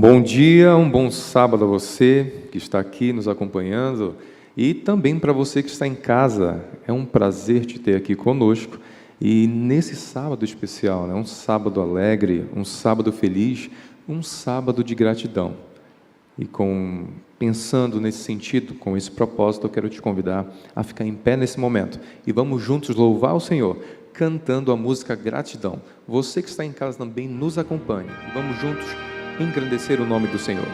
Bom dia, um bom sábado a você que está aqui nos acompanhando e também para você que está em casa. É um prazer te ter aqui conosco e nesse sábado especial, um sábado alegre, um sábado feliz, um sábado de gratidão. E pensando nesse sentido, com esse propósito, eu quero te convidar a ficar em pé nesse momento e vamos juntos louvar o Senhor, cantando a música Gratidão. Você que está em casa também nos acompanhe e vamos juntos engrandecer o nome do Senhor.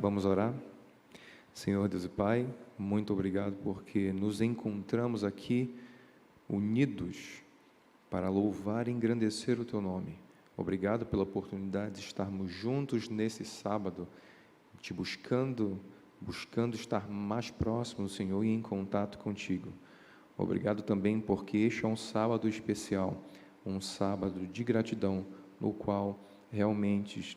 Vamos orar? Senhor Deus e Pai, muito obrigado porque nos encontramos aqui unidos para louvar e engrandecer o Teu nome. Obrigado pela oportunidade de estarmos juntos nesse sábado, te buscando estar mais próximo do Senhor e em contato contigo. Obrigado também porque este é um sábado especial, um sábado de gratidão, no qual realmente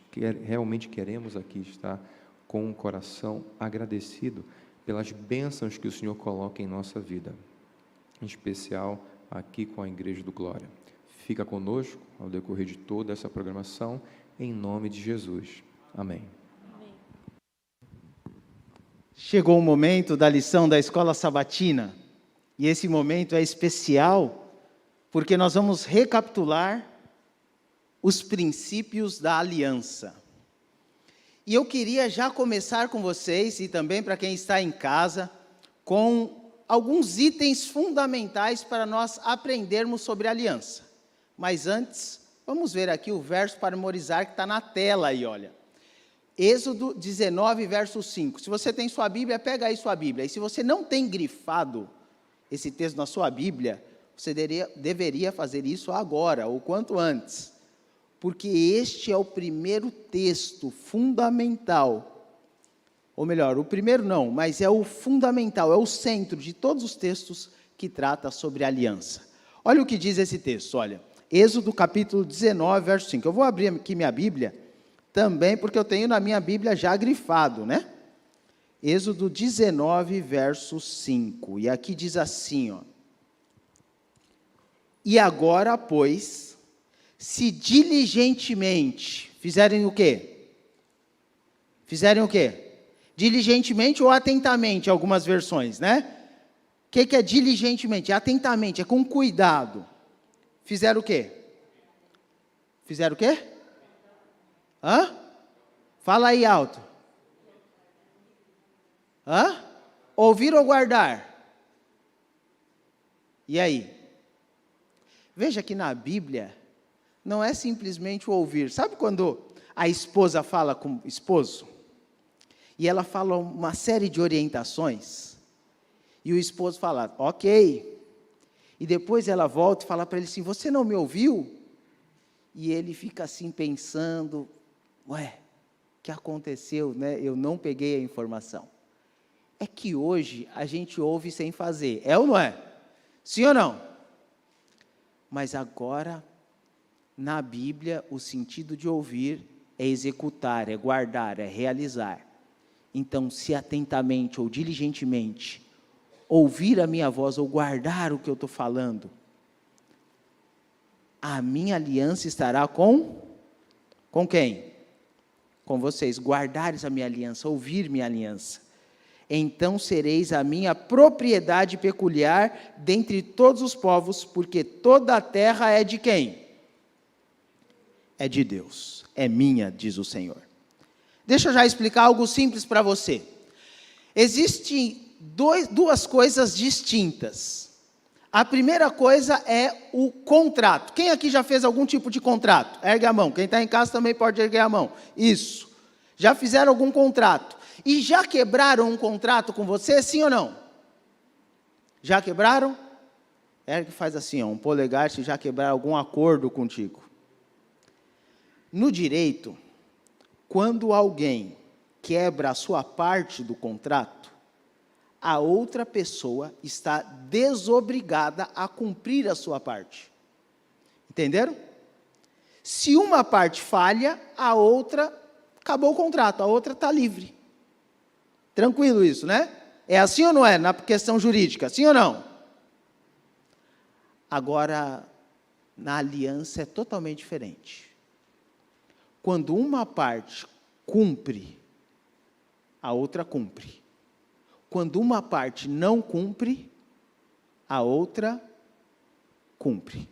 queremos aqui estar com um coração agradecido pelas bênçãos que o Senhor coloca em nossa vida, em especial aqui com a Igreja do Glória. Fica conosco ao decorrer de toda essa programação, em nome de Jesus. Amém. Chegou o momento da lição da Escola Sabatina, e esse momento é especial, porque nós vamos recapitular os princípios da aliança. E eu queria já começar com vocês, e também para quem está em casa, com alguns itens fundamentais para nós aprendermos sobre aliança. Mas antes, vamos ver aqui o verso para memorizar que está na tela aí, olha. Êxodo 19, verso 5. Se você tem sua Bíblia, pega aí sua Bíblia. E se você não tem grifado esse texto na sua Bíblia, você deveria fazer isso agora, ou quanto antes. Porque este é o primeiro texto fundamental, ou melhor, o primeiro não, mas é o fundamental, é o centro de todos os textos que trata sobre aliança. Olha o que diz esse texto, olha, Êxodo capítulo 19, verso 5. Eu vou abrir aqui minha Bíblia, também porque eu tenho na minha Bíblia já grifado, né? Êxodo 19, verso 5, e aqui diz assim, ó. E agora, pois, se diligentemente fizerem o quê? Fizerem o quê? Diligentemente ou atentamente, algumas versões, né? O que é diligentemente? É atentamente, é com cuidado. Fizeram o quê? Fizeram o quê? Hã? Fala aí alto. Hã? Ouvir ou guardar? E aí? Veja que na Bíblia, não é simplesmente o ouvir. Sabe quando a esposa fala com o esposo? E ela fala uma série de orientações. E o esposo fala, ok. E depois ela volta e fala para ele assim, você não me ouviu? E ele fica assim pensando, ué, o que aconteceu, né? Eu não peguei a informação. É que hoje a gente ouve sem fazer, é ou não é? Sim ou não? Mas agora, na Bíblia, o sentido de ouvir é executar, é guardar, é realizar. Então, se atentamente ou diligentemente ouvir a minha voz ou guardar o que eu estou falando, a minha aliança estará com quem? Com vocês. Guardares a minha aliança, ouvir minha aliança. Então sereis a minha propriedade peculiar dentre todos os povos, porque toda a terra é de quem? É de Deus, é minha, diz o Senhor. Deixa eu já explicar algo simples para você. Existem duas coisas distintas. A primeira coisa é o contrato. Quem aqui já fez algum tipo de contrato? Ergue a mão. Quem está em casa também pode erguer a mão. Isso. Já fizeram algum contrato? E já quebraram um contrato com você, sim ou não? Já quebraram? Ergue e faz assim, ó, um polegar se já quebraram algum acordo contigo. No direito, quando alguém quebra a sua parte do contrato, a outra pessoa está desobrigada a cumprir a sua parte. Entenderam? Se uma parte falha, a outra, acabou o contrato, a outra está livre. Tranquilo isso, né? É assim ou não é, na questão jurídica? Sim ou não? Agora, na aliança é totalmente diferente. Quando uma parte cumpre, a outra cumpre. Quando uma parte não cumpre, a outra cumpre.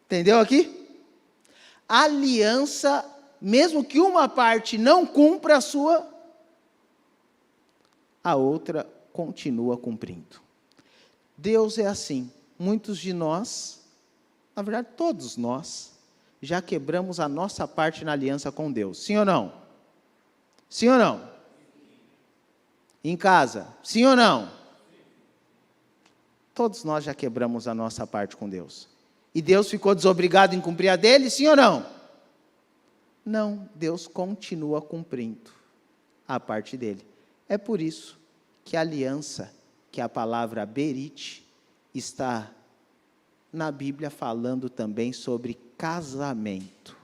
Entendeu aqui? Aliança, mesmo que uma parte não cumpra a sua, a outra continua cumprindo. Deus é assim. Muitos de nós, na verdade todos nós, já quebramos a nossa parte na aliança com Deus. Sim ou não? Sim ou não? Em casa, sim ou não? Todos nós já quebramos a nossa parte com Deus. E Deus ficou desobrigado em cumprir a dele, sim ou não? Não, Deus continua cumprindo a parte dele. É por isso que a aliança, que é a palavra berit, está na Bíblia falando também sobre casamento.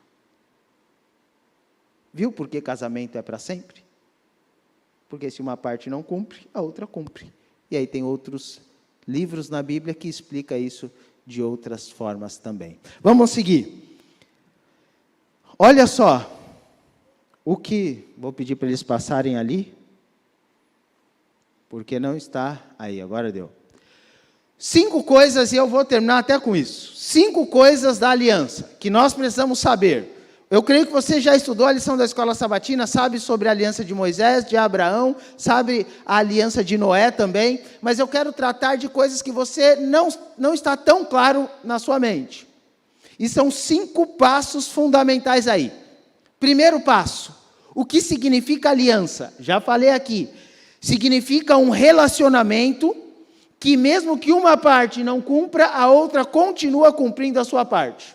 Viu por que casamento é para sempre? Porque se uma parte não cumpre, a outra cumpre. E aí tem outros livros na Bíblia que explicam isso de outras formas também. Vamos seguir. Olha só, vou pedir para eles passarem ali, porque não está, aí, agora deu. 5 coisas, e eu vou terminar até com isso. 5 coisas da aliança, que nós precisamos saber. Eu creio que você já estudou a lição da escola sabatina, sabe sobre a aliança de Moisés, de Abraão, sabe a aliança de Noé também, mas eu quero tratar de coisas que você não está tão claro na sua mente. E são 5 passos fundamentais aí. Primeiro passo, o que significa aliança? Já falei aqui, significa um relacionamento que mesmo que uma parte não cumpra, a outra continua cumprindo a sua parte.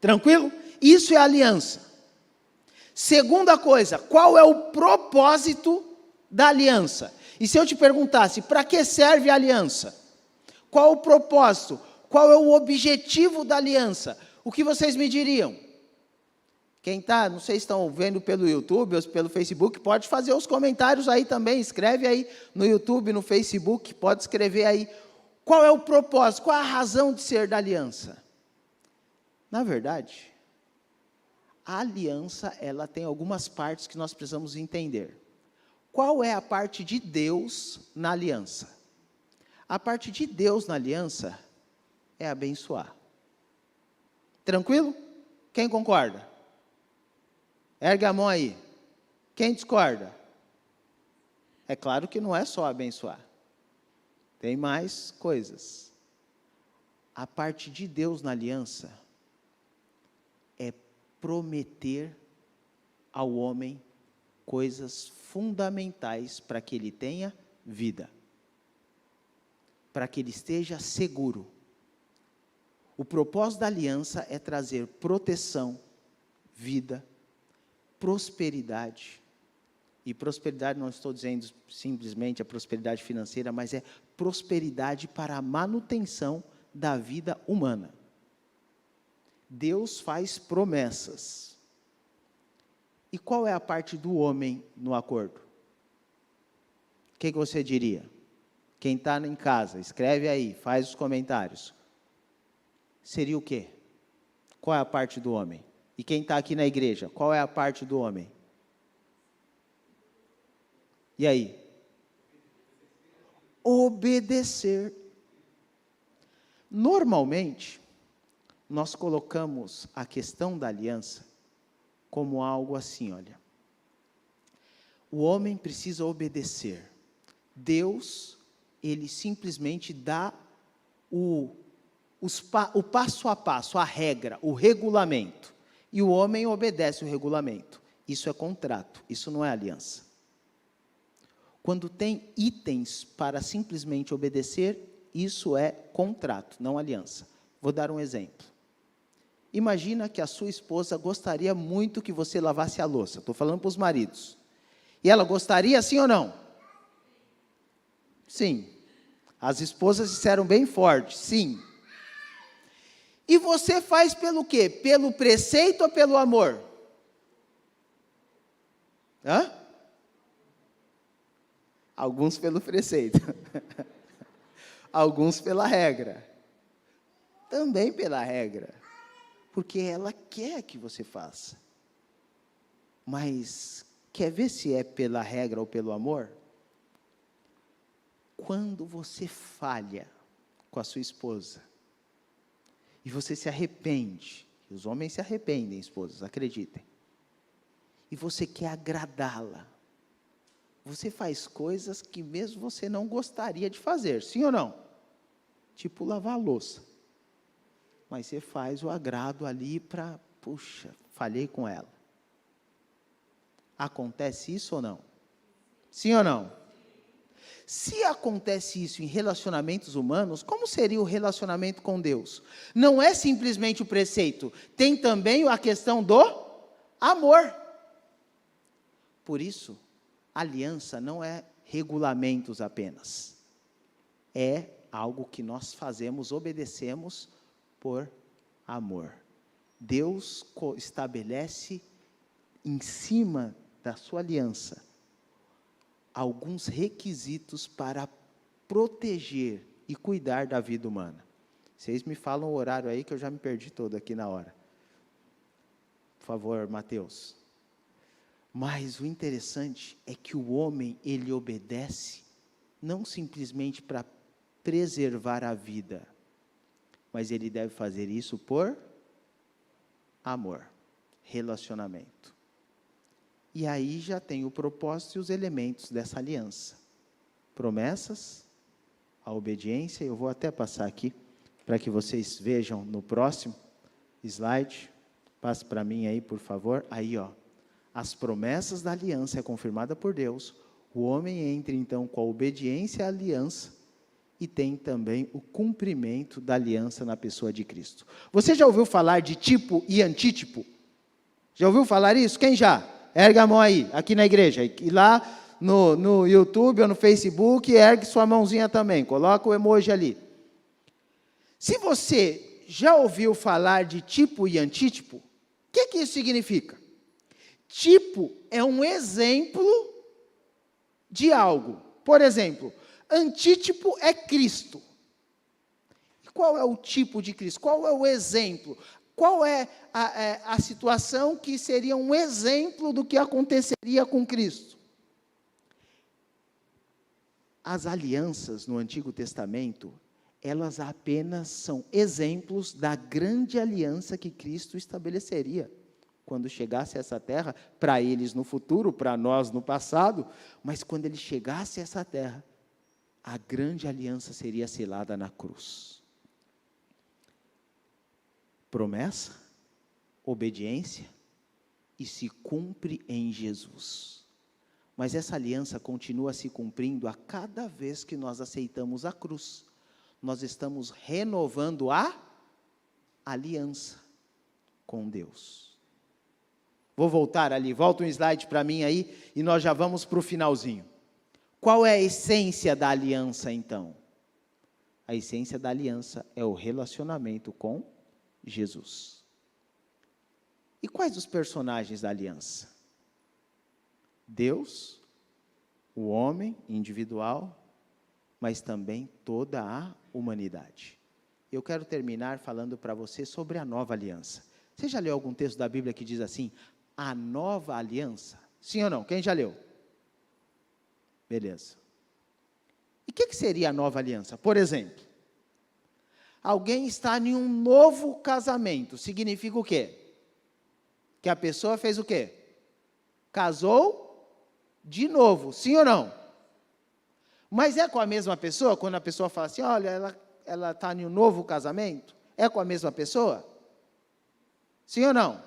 Tranquilo? Isso é aliança. Segunda coisa, qual é o propósito da aliança? E se eu te perguntasse, para que serve a aliança? Qual o propósito? Qual é o objetivo da aliança? O que vocês me diriam? Quem está, não sei se estão vendo pelo YouTube ou pelo Facebook, pode fazer os comentários aí também, escreve aí no YouTube, no Facebook, pode escrever aí. Qual é o propósito? Qual é a razão de ser da aliança? Na verdade, a aliança, ela tem algumas partes que nós precisamos entender. Qual é a parte de Deus na aliança? A parte de Deus na aliança é abençoar. Tranquilo? Quem concorda? Ergue a mão aí. Quem discorda? É claro que não é só abençoar. Tem mais coisas. A parte de Deus na aliança é prometer ao homem coisas fundamentais para que ele tenha vida, para que ele esteja seguro. O propósito da aliança é trazer proteção, vida, prosperidade. E prosperidade, não estou dizendo simplesmente a prosperidade financeira, mas é prosperidade para a manutenção da vida humana. Deus faz promessas. E qual é a parte do homem no acordo? O que você diria? Quem está em casa, escreve aí, faz os comentários. Seria o quê? Qual é a parte do homem? E quem está aqui na igreja, qual é a parte do homem? E aí? Obedecer. Normalmente, nós colocamos a questão da aliança como algo assim, olha. O homem precisa obedecer. Deus, ele simplesmente dá o passo a passo, a regra, o regulamento. E o homem obedece o regulamento. Isso é contrato, isso não é aliança. Quando tem itens para simplesmente obedecer, isso é contrato, não aliança. Vou dar um exemplo. Imagina que a sua esposa gostaria muito que você lavasse a louça. Estou falando para os maridos. E ela gostaria, sim ou não? Sim. As esposas disseram bem forte, sim. E você faz pelo quê? Pelo preceito ou pelo amor? Hã? Alguns pelo preceito. Alguns pela regra. Também pela regra. Porque ela quer que você faça. Mas, quer ver se é pela regra ou pelo amor? Quando você falha com a sua esposa, e você se arrepende, e os homens se arrependem, esposas, acreditem, e você quer agradá-la, você faz coisas que mesmo você não gostaria de fazer, sim ou não? Tipo lavar a louça. Mas você faz o agrado ali para, puxa, falhei com ela. Acontece isso ou não? Sim ou não? Se acontece isso em relacionamentos humanos, como seria o relacionamento com Deus? Não é simplesmente o preceito, tem também a questão do amor. Por isso, aliança não é regulamentos apenas. É algo que nós fazemos, obedecemos por amor. Deus estabelece em cima da sua aliança alguns requisitos para proteger e cuidar da vida humana. Vocês me falam o horário aí que eu já me perdi todo aqui na hora. Por favor, Mateus. Mas o interessante é que o homem, ele obedece não simplesmente para preservar a vida, mas ele deve fazer isso por amor, relacionamento. E aí já tem o propósito e os elementos dessa aliança. Promessas, a obediência, eu vou até passar aqui, para que vocês vejam no próximo slide. Passe para mim aí, por favor. Aí, ó, as promessas da aliança é confirmada por Deus. O homem entra, então, com a obediência à aliança e tem também o cumprimento da aliança na pessoa de Cristo. Você já ouviu falar de tipo e antítipo? Já ouviu falar isso? Quem já? Ergue a mão aí, aqui na igreja. E lá no YouTube ou no Facebook, ergue sua mãozinha também. Coloca o emoji ali. Se você já ouviu falar de tipo e antítipo, o que isso significa? Tipo é um exemplo de algo. Por exemplo, antítipo é Cristo. E qual é o tipo de Cristo? Qual é o exemplo? Qual é a situação que seria um exemplo do que aconteceria com Cristo? As alianças no Antigo Testamento, elas apenas são exemplos da grande aliança que Cristo estabeleceria quando chegasse a essa terra, para eles no futuro, para nós no passado, mas quando ele chegasse a essa terra, a grande aliança seria selada na cruz. Promessa, obediência e se cumpre em Jesus. Mas essa aliança continua se cumprindo a cada vez que nós aceitamos a cruz. Nós estamos renovando a aliança com Deus. Vou voltar ali, volta um slide para mim aí, e nós já vamos para o finalzinho. Qual é a essência da aliança, então? A essência da aliança é o relacionamento com Jesus. E quais os personagens da aliança? Deus, o homem individual, mas também toda a humanidade. Eu quero terminar falando para você sobre a nova aliança. Você já leu algum texto da Bíblia que diz assim, a nova aliança? Sim ou não? Quem já leu? Beleza. E o que seria a nova aliança? Por exemplo, alguém está em um novo casamento. Significa o quê? Que a pessoa fez o quê? Casou de novo. Sim ou não? Mas é com a mesma pessoa? Quando a pessoa fala assim, olha, ela está em um novo casamento? É com a mesma pessoa? Sim ou não?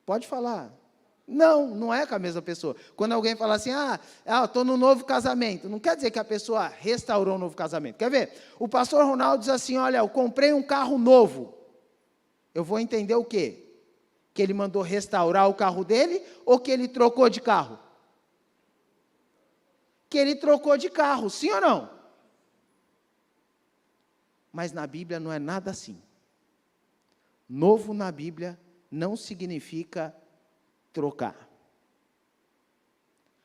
Pode falar. Não, não é com a mesma pessoa. Quando alguém fala assim, estou no novo casamento, não quer dizer que a pessoa restaurou um novo casamento. Quer ver? O pastor Ronaldo diz assim, olha, eu comprei um carro novo. Eu vou entender o quê? Que ele mandou restaurar o carro dele ou que ele trocou de carro? Que ele trocou de carro, sim ou não? Mas na Bíblia não é nada assim. Novo na Bíblia não significa trocar.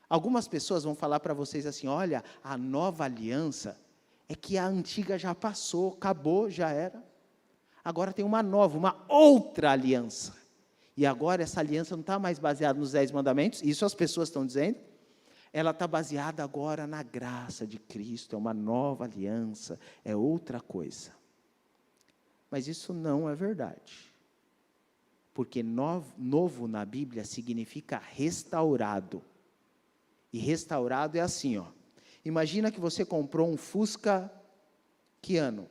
Algumas pessoas vão falar para vocês assim, olha, a nova aliança é que a antiga já passou, acabou, já era. Agora tem uma nova, uma outra aliança. E agora essa aliança não está mais baseada nos 10 mandamentos, isso as pessoas estão dizendo. Ela está baseada agora na graça de Cristo, é uma nova aliança, é outra coisa. Mas isso não é verdade. Porque novo na Bíblia significa restaurado. E restaurado é assim, ó. Imagina que você comprou um Fusca, que ano?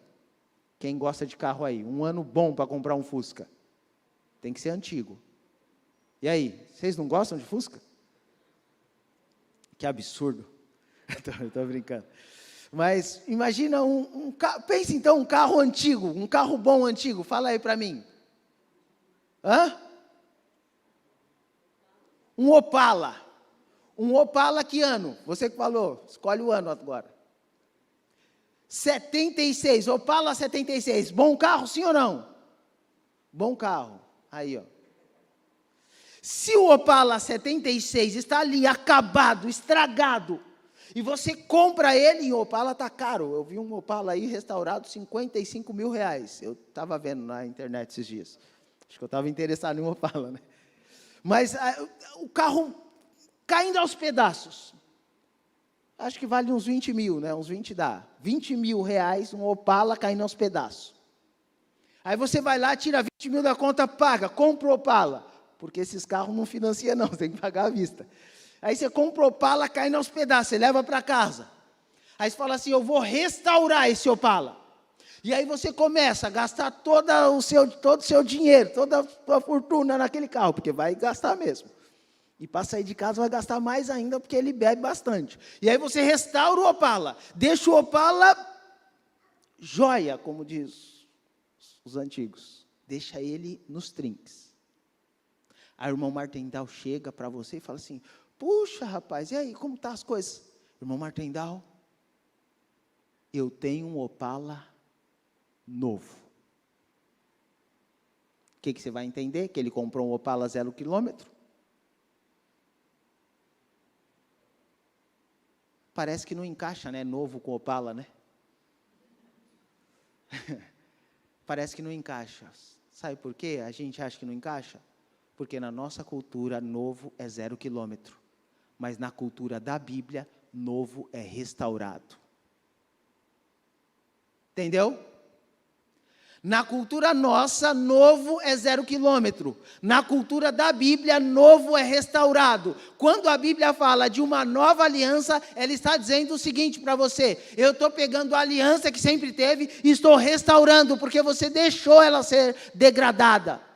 Quem gosta de carro aí? Um ano bom para comprar um Fusca. Tem que ser antigo. E aí, vocês não gostam de Fusca? Que absurdo. Estou brincando. Mas imagina um carro, pense então um carro antigo, um carro bom antigo, fala aí para mim. Um Opala. Um Opala que ano? Você que falou, escolhe o ano agora. 76, Opala 76. Bom carro, sim ou não? Bom carro. Aí, ó. Se o Opala 76 está ali, acabado, estragado, e você compra ele, e o Opala está caro. Eu vi um Opala aí restaurado, R$55 mil. Eu estava vendo na internet esses dias. Acho que eu estava interessado em um Opala, né? Mas o carro caindo aos pedaços. Acho que vale uns 20 mil, né? Uns 20 dá. R$20 mil, um Opala caindo aos pedaços. Aí você vai lá, tira 20 mil da conta, paga, compra o Opala. Porque esses carros não financiam não, você tem que pagar à vista. Aí você compra o Opala, caindo aos pedaços, você leva para casa. Aí você fala assim, eu vou restaurar esse Opala. E aí você começa a gastar todo o seu dinheiro, toda a sua fortuna naquele carro, porque vai gastar mesmo. E para sair de casa vai gastar mais ainda, porque ele bebe bastante. E aí você restaura o Opala, deixa o Opala joia, como diz os antigos. Deixa ele nos trinques. Aí o irmão Martendal chega para você e fala assim, puxa rapaz, e aí, como estão as coisas? Irmão Martendal, eu tenho um Opala novo. O que você vai entender? Que ele comprou um Opala 0 quilômetro? Parece que não encaixa, né? Novo com Opala, né? Parece que não encaixa. Sabe por quê? A gente acha que não encaixa? Porque na nossa cultura, novo é 0 quilômetro. Mas na cultura da Bíblia, novo é restaurado. Entendeu? Na cultura nossa, novo é 0 quilômetro. Na cultura da Bíblia, novo é restaurado. Quando a Bíblia fala de uma nova aliança, ela está dizendo o seguinte para você: eu estou pegando a aliança que sempre teve e estou restaurando, porque você deixou ela ser degradada.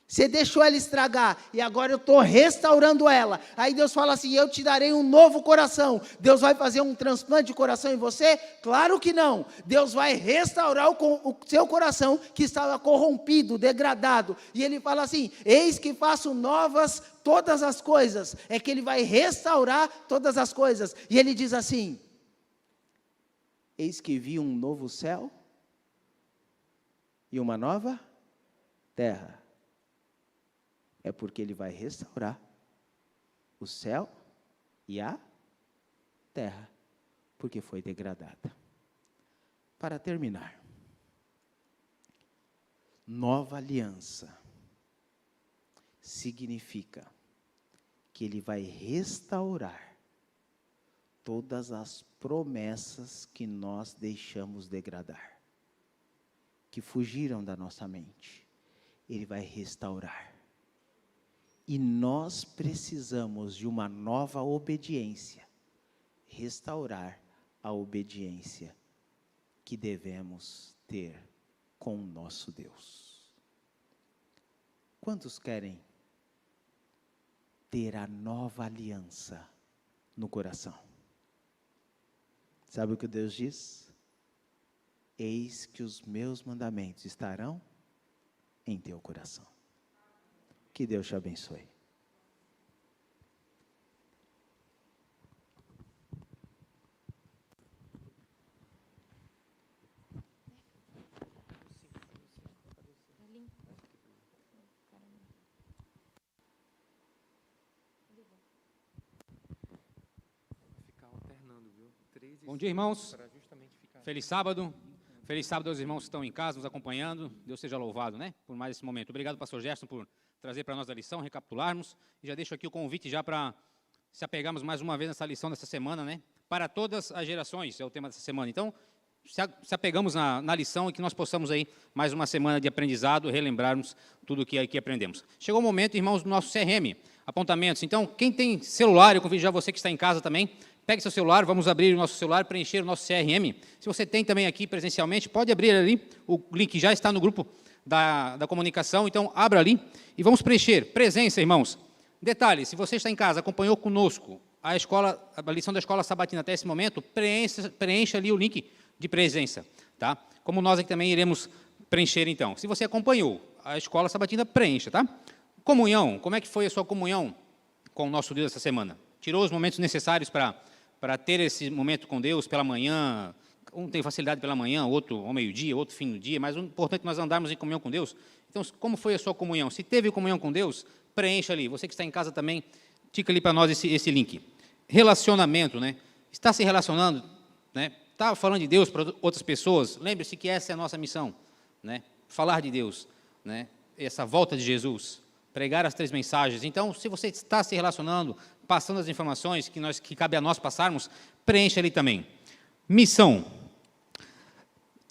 Você deixou ela estragar, e agora eu estou restaurando ela. Aí Deus fala assim: eu te darei um novo coração. Deus vai fazer um transplante de coração em você? Claro que não. Deus vai restaurar o seu coração que estava corrompido, degradado. E Ele fala assim: eis que faço novas todas as coisas. É que Ele vai restaurar todas as coisas. E Ele diz assim: eis que vi um novo céu e uma nova terra. É porque Ele vai restaurar o céu e a terra, porque foi degradada. Para terminar, nova aliança significa que Ele vai restaurar todas as promessas que nós deixamos degradar, que fugiram da nossa mente. Ele vai restaurar. E nós precisamos de uma nova obediência, restaurar a obediência que devemos ter com o nosso Deus. Quantos querem ter a nova aliança no coração? Sabe o que Deus diz? Eis que os meus mandamentos estarão em teu coração. Que Deus te abençoe. Bom dia, irmãos. Feliz sábado. Feliz sábado aos irmãos que estão em casa nos acompanhando. Deus seja louvado, né? Por mais esse momento. Obrigado, pastor Gerson, por trazer para nós a lição, recapitularmos. E já deixo aqui o convite já para se apegarmos mais uma vez nessa lição dessa semana, né? Para todas as gerações, é o tema dessa semana. Então, se apegamos na lição e que nós possamos aí, mais uma semana de aprendizado, relembrarmos tudo o que aqui aprendemos. Chegou o momento, irmãos, do nosso CRM, apontamentos. Então, quem tem celular, eu convido já você que está em casa também, pegue seu celular, vamos abrir o nosso celular, preencher o nosso CRM. Se você tem também aqui presencialmente, pode abrir ali, o link já está no grupo da comunicação, então abra ali e vamos preencher. Presença, irmãos. Detalhe, se você está em casa, acompanhou conosco a lição da Escola Sabatina até esse momento, preencha ali o link de presença, tá? Como nós aqui também iremos preencher então. Se você acompanhou a Escola Sabatina, preencha, tá? Comunhão, como é que foi a sua comunhão com o nosso Deus essa semana? Tirou os momentos necessários para ter esse momento com Deus pela manhã? Um tem facilidade pela manhã, outro ao meio-dia, outro fim do dia, mas o importante é nós andarmos em comunhão com Deus. Então, como foi a sua comunhão? Se teve comunhão com Deus, preencha ali. Você que está em casa também, tica ali para nós esse link. Relacionamento, né? Está se relacionando, né? Está falando de Deus para outras pessoas? Lembre-se que essa é a nossa missão, né? Falar de Deus, né? Essa volta de Jesus, pregar as 3 mensagens. Então, se você está se relacionando, passando as informações que cabe a nós passarmos, preencha ali também. Missão.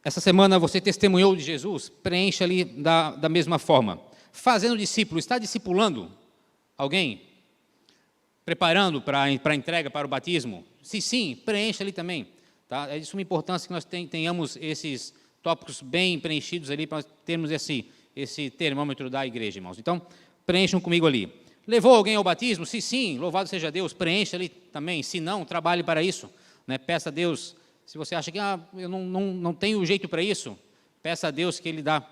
Essa semana você testemunhou de Jesus, preencha ali da mesma forma. Fazendo discípulo, está discipulando alguém? Preparando para a entrega, para o batismo? Se sim, preencha ali também. Tá? É de suma importância que nós tenhamos esses tópicos bem preenchidos ali, para termos esse termômetro da igreja, irmãos. Então, preencham comigo ali. Levou alguém ao batismo? Se sim, louvado seja Deus, preencha ali também. Se não, trabalhe para isso, né? Peça a Deus. Se você acha que eu não tenho jeito para isso, peça a Deus que Ele dá,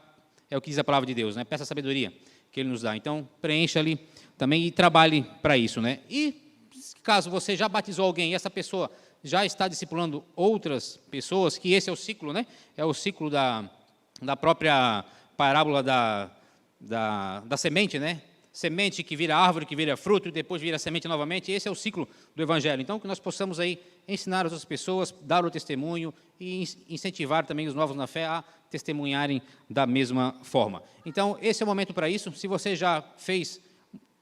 é o que diz a palavra de Deus, né? Peça a sabedoria que Ele nos dá. Então, preencha ali também e trabalhe para isso, né? E, caso você já batizou alguém e essa pessoa já está discipulando outras pessoas, que esse é o ciclo, né? É o ciclo da própria parábola da semente, né? semente que vira árvore, que vira fruto, e depois vira semente novamente. Esse é o ciclo do Evangelho. Então, que nós possamos aí ensinar as outras pessoas, dar o testemunho e incentivar também os novos na fé a testemunharem da mesma forma. Então, esse é o momento para isso. Se você já fez,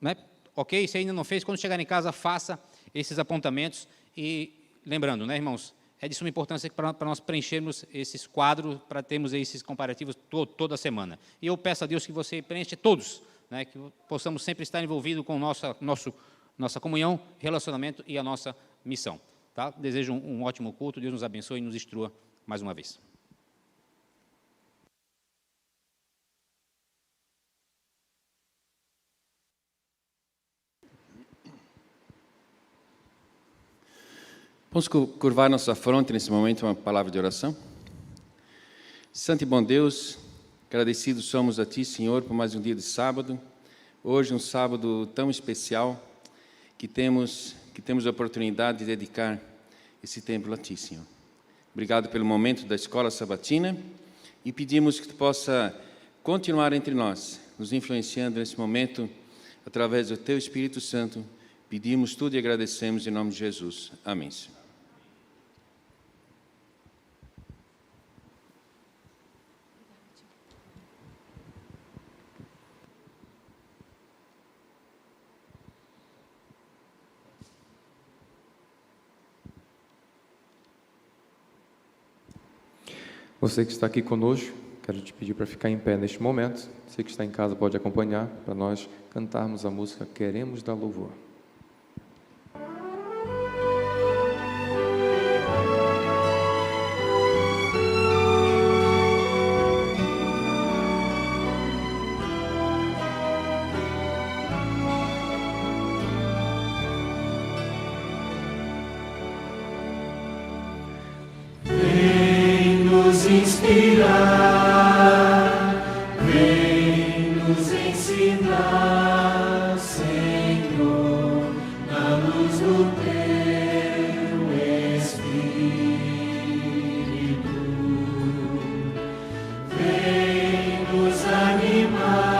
né, ok, se ainda não fez, quando chegar em casa, faça esses apontamentos. E lembrando, né, irmãos, é de suma importância para nós preenchermos esses quadros, para termos esses comparativos toda semana. E eu peço a Deus que você preencha todos, né, que possamos sempre estar envolvidos com nossa comunhão, relacionamento e a nossa missão. Tá? Desejo um ótimo culto, Deus nos abençoe e nos instrua mais uma vez. Vamos curvar nossa fronte nesse momento, uma palavra de oração. Santo e bom Deus, agradecidos somos a Ti, Senhor, por mais um dia de sábado. Hoje, um sábado tão especial, que temos a oportunidade de dedicar esse templo a Ti, Senhor. Obrigado pelo momento da escola sabatina e pedimos que Tu possa continuar entre nós, nos influenciando nesse momento, através do Teu Espírito Santo. Pedimos tudo e agradecemos em nome de Jesus. Amém, Senhor. Você que está aqui conosco, quero te pedir para ficar em pé neste momento. Você que está em casa pode acompanhar para nós cantarmos a música Queremos Dar Louvor. Inspirar, vem nos ensinar, Senhor, na luz do Teu Espírito. Vem nos animar,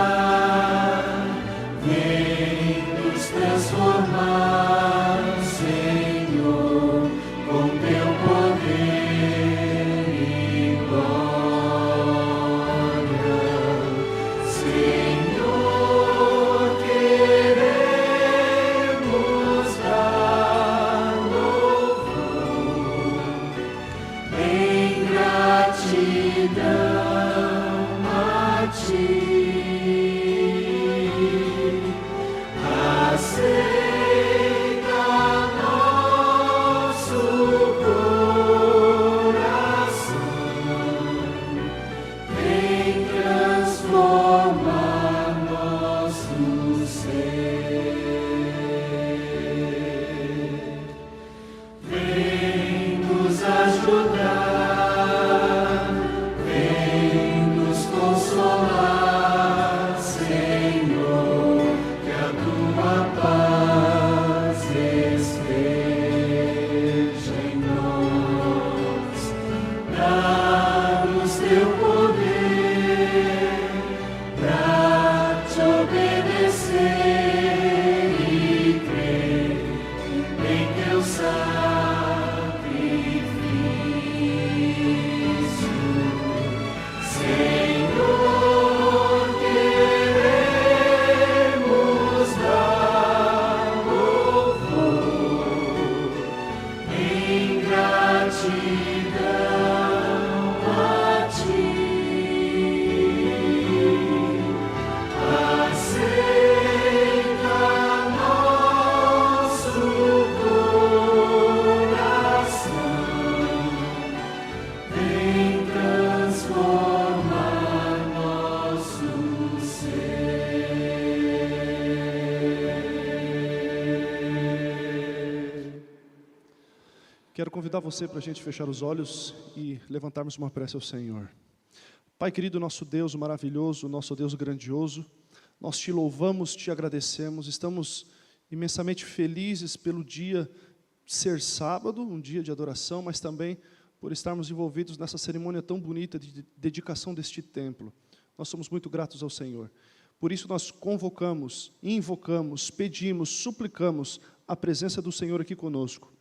vem nos transformar, Senhor, com Teu poder. Quero convidar você para a gente fechar os olhos e levantarmos uma prece ao Senhor. Pai querido, nosso Deus maravilhoso, nosso Deus grandioso, nós te louvamos, te agradecemos, estamos imensamente felizes pelo dia ser sábado, um dia de adoração, mas também por estarmos envolvidos nessa cerimônia tão bonita de dedicação deste templo. Nós somos muito gratos ao Senhor. Por isso nós convocamos, invocamos, pedimos, suplicamos a presença do Senhor aqui conosco.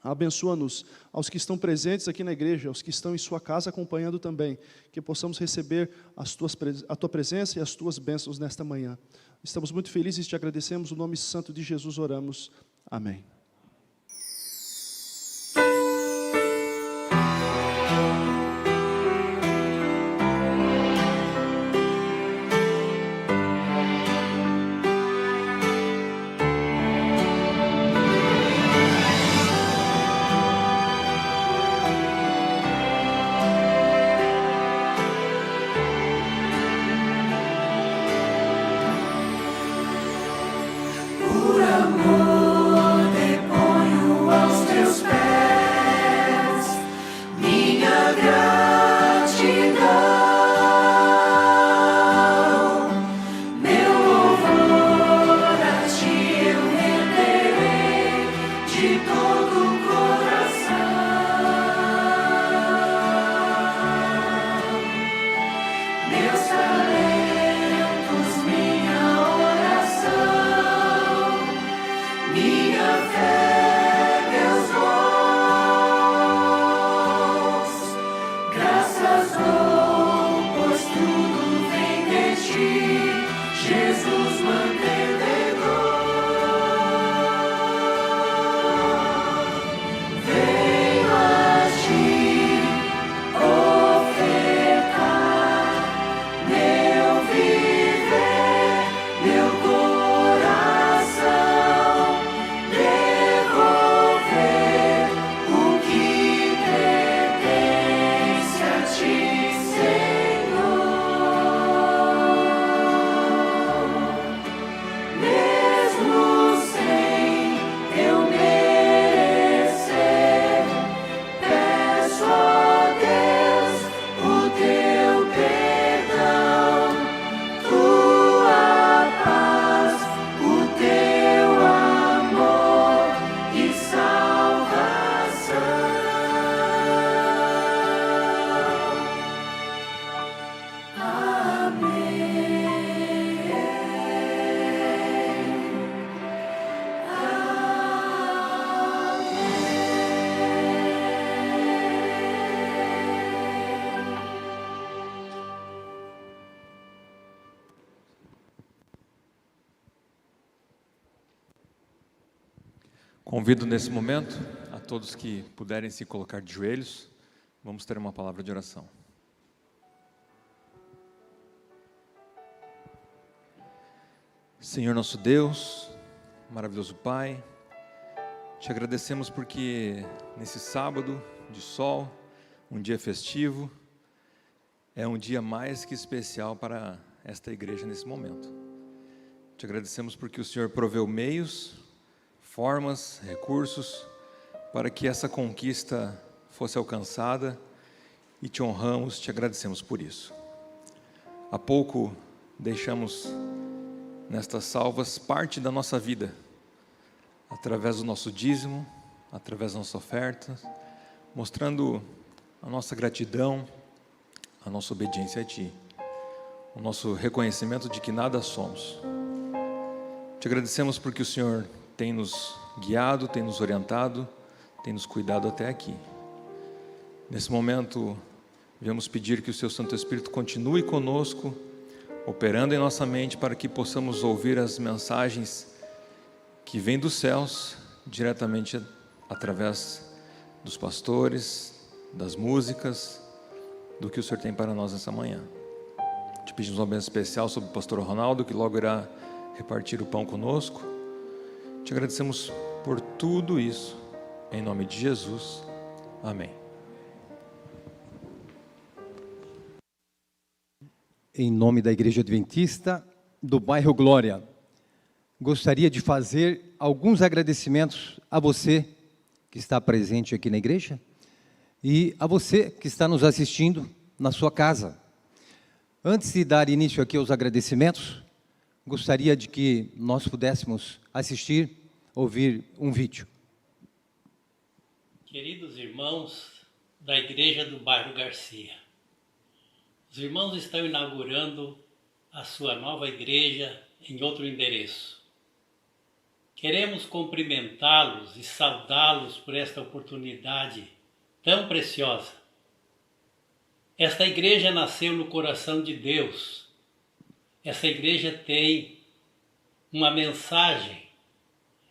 Abençoa-nos aos que estão presentes aqui na igreja, aos que estão em sua casa acompanhando também, que possamos receber a tua presença e as tuas bênçãos nesta manhã. Estamos muito felizes e te agradecemos, no nome santo de Jesus oramos. Amém. Por amor deponho aos teus pés minha gratidão, meu louvor a ti eu renderei de todo o coração, meus talentos, minha oração, minha fé, meus dons, graças dou, pois tudo vem de ti, Jesus mantenedor. Venho a ti ofertar meu viver, meu coração, devolver o que pertence a ti, Senhor. Mesmo sem eu merecer, peço a Deus o teu perdão, tua paz, o teu amor e salvação. Convido nesse momento a todos que puderem se colocar de joelhos. Vamos ter uma palavra de oração. Senhor nosso Deus, maravilhoso Pai, te agradecemos porque nesse sábado de sol, um dia festivo, é um dia mais que especial para esta igreja nesse momento. Te agradecemos porque o Senhor proveu meios, formas, recursos para que essa conquista fosse alcançada e te honramos, te agradecemos por isso. Há pouco deixamos nestas salvas parte da nossa vida, através do nosso dízimo, através da nossa oferta, mostrando a nossa gratidão, a nossa obediência a Ti, o nosso reconhecimento de que nada somos. Te agradecemos porque o Senhor tem nos guiado, tem nos orientado, tem nos cuidado até aqui. Nesse momento, viemos pedir que o Seu Santo Espírito continue conosco, operando em nossa mente para que possamos ouvir as mensagens que vêm dos céus, diretamente através dos pastores, das músicas, do que o Senhor tem para nós nessa manhã. Te pedimos uma bênção especial sobre o pastor Ronaldo, que logo irá repartir o pão conosco. Te agradecemos por tudo isso, em nome de Jesus. Amém. Em nome da Igreja Adventista do bairro Glória, gostaria de fazer alguns agradecimentos a você que está presente aqui na igreja e a você que está nos assistindo na sua casa. Antes de dar início aqui aos agradecimentos, gostaria de que nós pudéssemos ouvir um vídeo. Queridos irmãos da Igreja do Bairro Garcia, os irmãos estão inaugurando a sua nova igreja em outro endereço. Queremos cumprimentá-los e saudá-los por esta oportunidade tão preciosa. Esta igreja nasceu no coração de Deus. Essa igreja tem uma mensagem.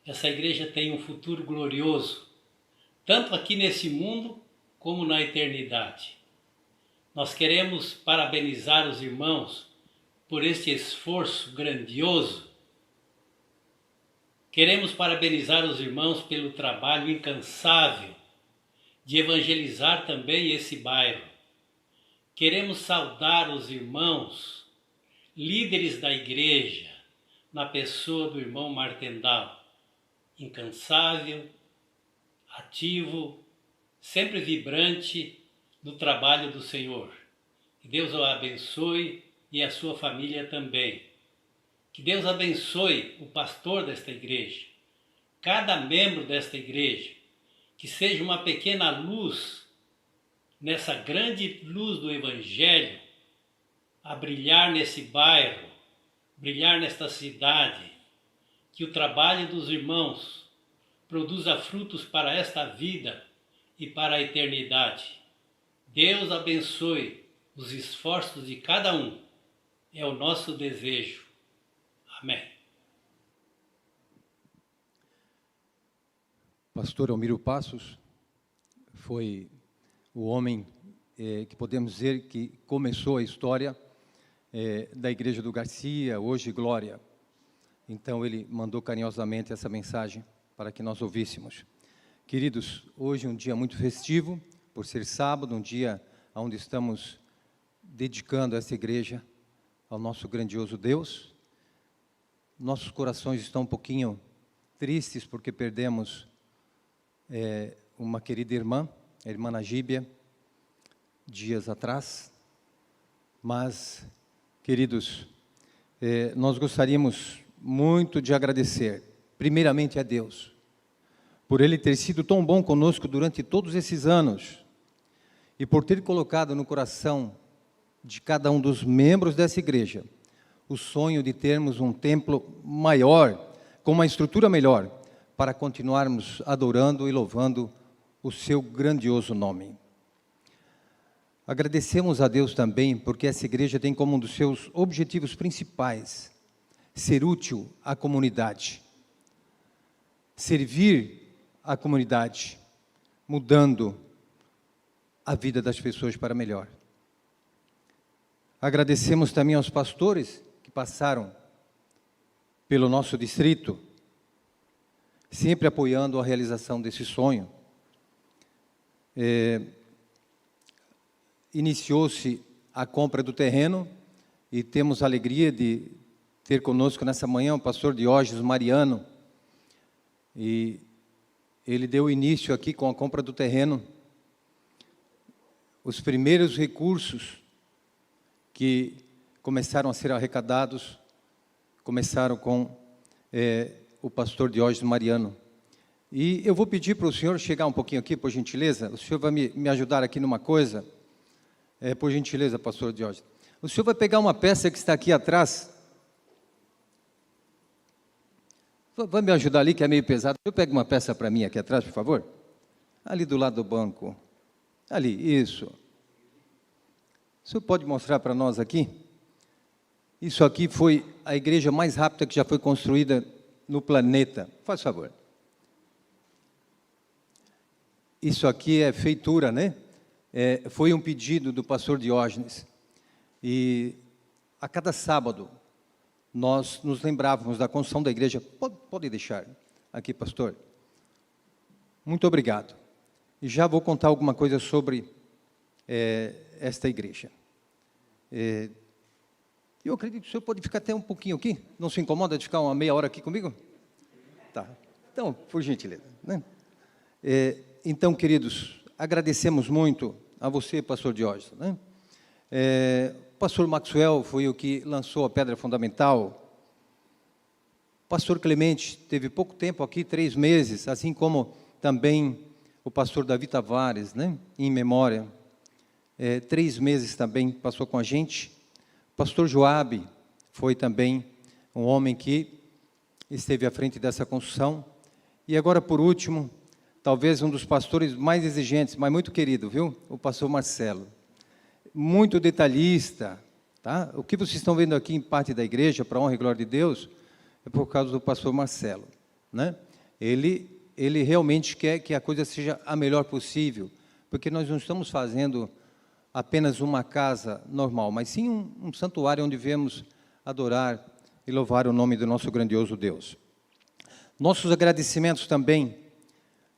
Essa igreja tem um futuro glorioso, tanto aqui nesse mundo como na eternidade. Nós queremos parabenizar os irmãos por este esforço grandioso. Queremos parabenizar os irmãos pelo trabalho incansável de evangelizar também esse bairro. Queremos saudar os irmãos, líderes da igreja, na pessoa do irmão Martendal, incansável, ativo, sempre vibrante no trabalho do Senhor. Que Deus o abençoe e a sua família também. Que Deus abençoe o pastor desta igreja, cada membro desta igreja, que seja uma pequena luz nessa grande luz do Evangelho, a brilhar nesse bairro, brilhar nesta cidade, que o trabalho dos irmãos produza frutos para esta vida e para a eternidade. Deus abençoe os esforços de cada um, é o nosso desejo. Amém. Pastor Almiro Passos foi o homem que podemos dizer que começou a história da Igreja do Garcia, hoje Glória. Então ele mandou carinhosamente essa mensagem para que nós ouvíssemos. Queridos, hoje é um dia muito festivo, por ser sábado, um dia onde estamos dedicando essa igreja ao nosso grandioso Deus. Nossos corações estão um pouquinho tristes porque perdemos uma querida irmã, a irmã Nagíbia, dias atrás. Mas, queridos, nós gostaríamos muito de agradecer, primeiramente a Deus, por Ele ter sido tão bom conosco durante todos esses anos e por ter colocado no coração de cada um dos membros dessa igreja o sonho de termos um templo maior, com uma estrutura melhor, para continuarmos adorando e louvando o seu grandioso nome. Agradecemos a Deus também, porque essa igreja tem como um dos seus objetivos principais ser útil à comunidade, servir a comunidade, mudando a vida das pessoas para melhor. Agradecemos também aos pastores que passaram pelo nosso distrito, sempre apoiando a realização desse sonho. Iniciou-se a compra do terreno e temos a alegria de ter conosco nessa manhã o pastor Diógenes Mariano, e ele deu início aqui com a compra do terreno. Os primeiros recursos que começaram a ser arrecadados começaram com o pastor Diógenes Mariano. E eu vou pedir para o senhor chegar um pouquinho aqui, por gentileza. O senhor vai me ajudar aqui numa coisa, por gentileza, pastor Diógenes. O senhor vai pegar uma peça que está aqui atrás. Vai me ajudar ali, que é meio pesado. Eu pego uma peça para mim aqui atrás, por favor. Ali do lado do banco. Ali, isso. O senhor pode mostrar para nós aqui? Isso aqui foi a igreja mais rápida que já foi construída no planeta. Faz favor. Isso aqui é feitura, né? Foi um pedido do pastor Diógenes. E a cada sábado nós nos lembrávamos da construção da igreja. Pode deixar aqui, pastor. Muito obrigado. E já vou contar alguma coisa sobre esta igreja. Eu acredito que o senhor pode ficar até um pouquinho aqui. Não se incomoda de ficar uma meia hora aqui comigo? Tá. Então, por gentileza, né? Então, queridos, agradecemos muito a você, pastor Diógenes, né? O pastor Maxwell foi o que lançou a pedra fundamental. O pastor Clemente teve pouco tempo aqui, 3 meses, assim como também o pastor Davi Tavares, né? Em memória. 3 meses também passou com a gente. O pastor Joabe foi também um homem que esteve à frente dessa construção. E agora, por último, talvez um dos pastores mais exigentes, mas muito querido, viu? O pastor Marcelo. Muito detalhista, tá? O que vocês estão vendo aqui em parte da igreja, para a honra e glória de Deus, é por causa do pastor Marcelo, né? Ele realmente quer que a coisa seja a melhor possível, porque nós não estamos fazendo apenas uma casa normal, mas sim um santuário onde viemos adorar e louvar o nome do nosso grandioso Deus. Nossos agradecimentos também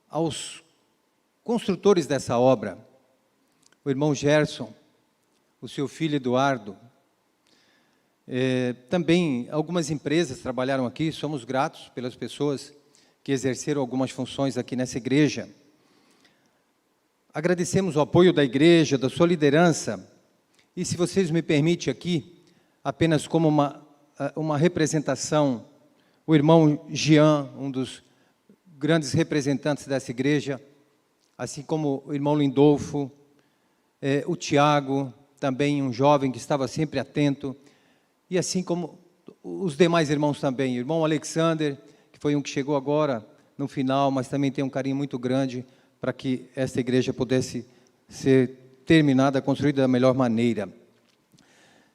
aos construtores dessa obra, o irmão Gerson, o seu filho Eduardo, também algumas empresas trabalharam aqui, somos gratos pelas pessoas que exerceram algumas funções aqui nessa igreja. Agradecemos o apoio da igreja, da sua liderança, e se vocês me permitem aqui, apenas como uma representação, o irmão Jean, um dos grandes representantes dessa igreja, assim como o irmão Lindolfo, o Tiago, também um jovem que estava sempre atento, e assim como os demais irmãos também, o irmão Alexander, que foi um que chegou agora no final, mas também tem um carinho muito grande para que esta igreja pudesse ser terminada, construída da melhor maneira.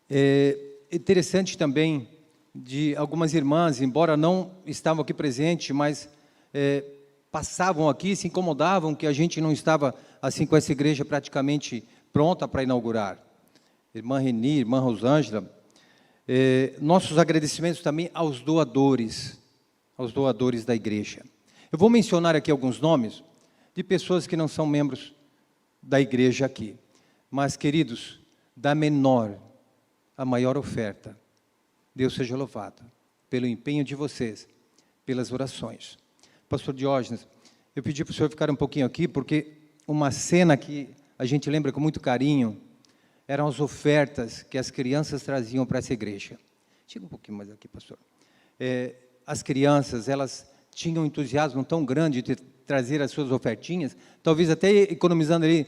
É interessante também de algumas irmãs, embora não estavam aqui presentes, mas passavam aqui, se incomodavam que a gente não estava assim com essa igreja praticamente pronta para inaugurar. Irmã Reni, irmã Rosângela, nossos agradecimentos também aos doadores da igreja. Eu vou mencionar aqui alguns nomes de pessoas que não são membros da igreja aqui, mas, queridos, da menor à maior oferta, Deus seja louvado pelo empenho de vocês, pelas orações. Pastor Diógenes, eu pedi para o senhor ficar um pouquinho aqui, porque uma cena que a gente lembra com muito carinho eram as ofertas que as crianças traziam para essa igreja. Chega um pouquinho mais aqui, pastor. As crianças, elas tinham um entusiasmo tão grande de trazer as suas ofertinhas, talvez até economizando ali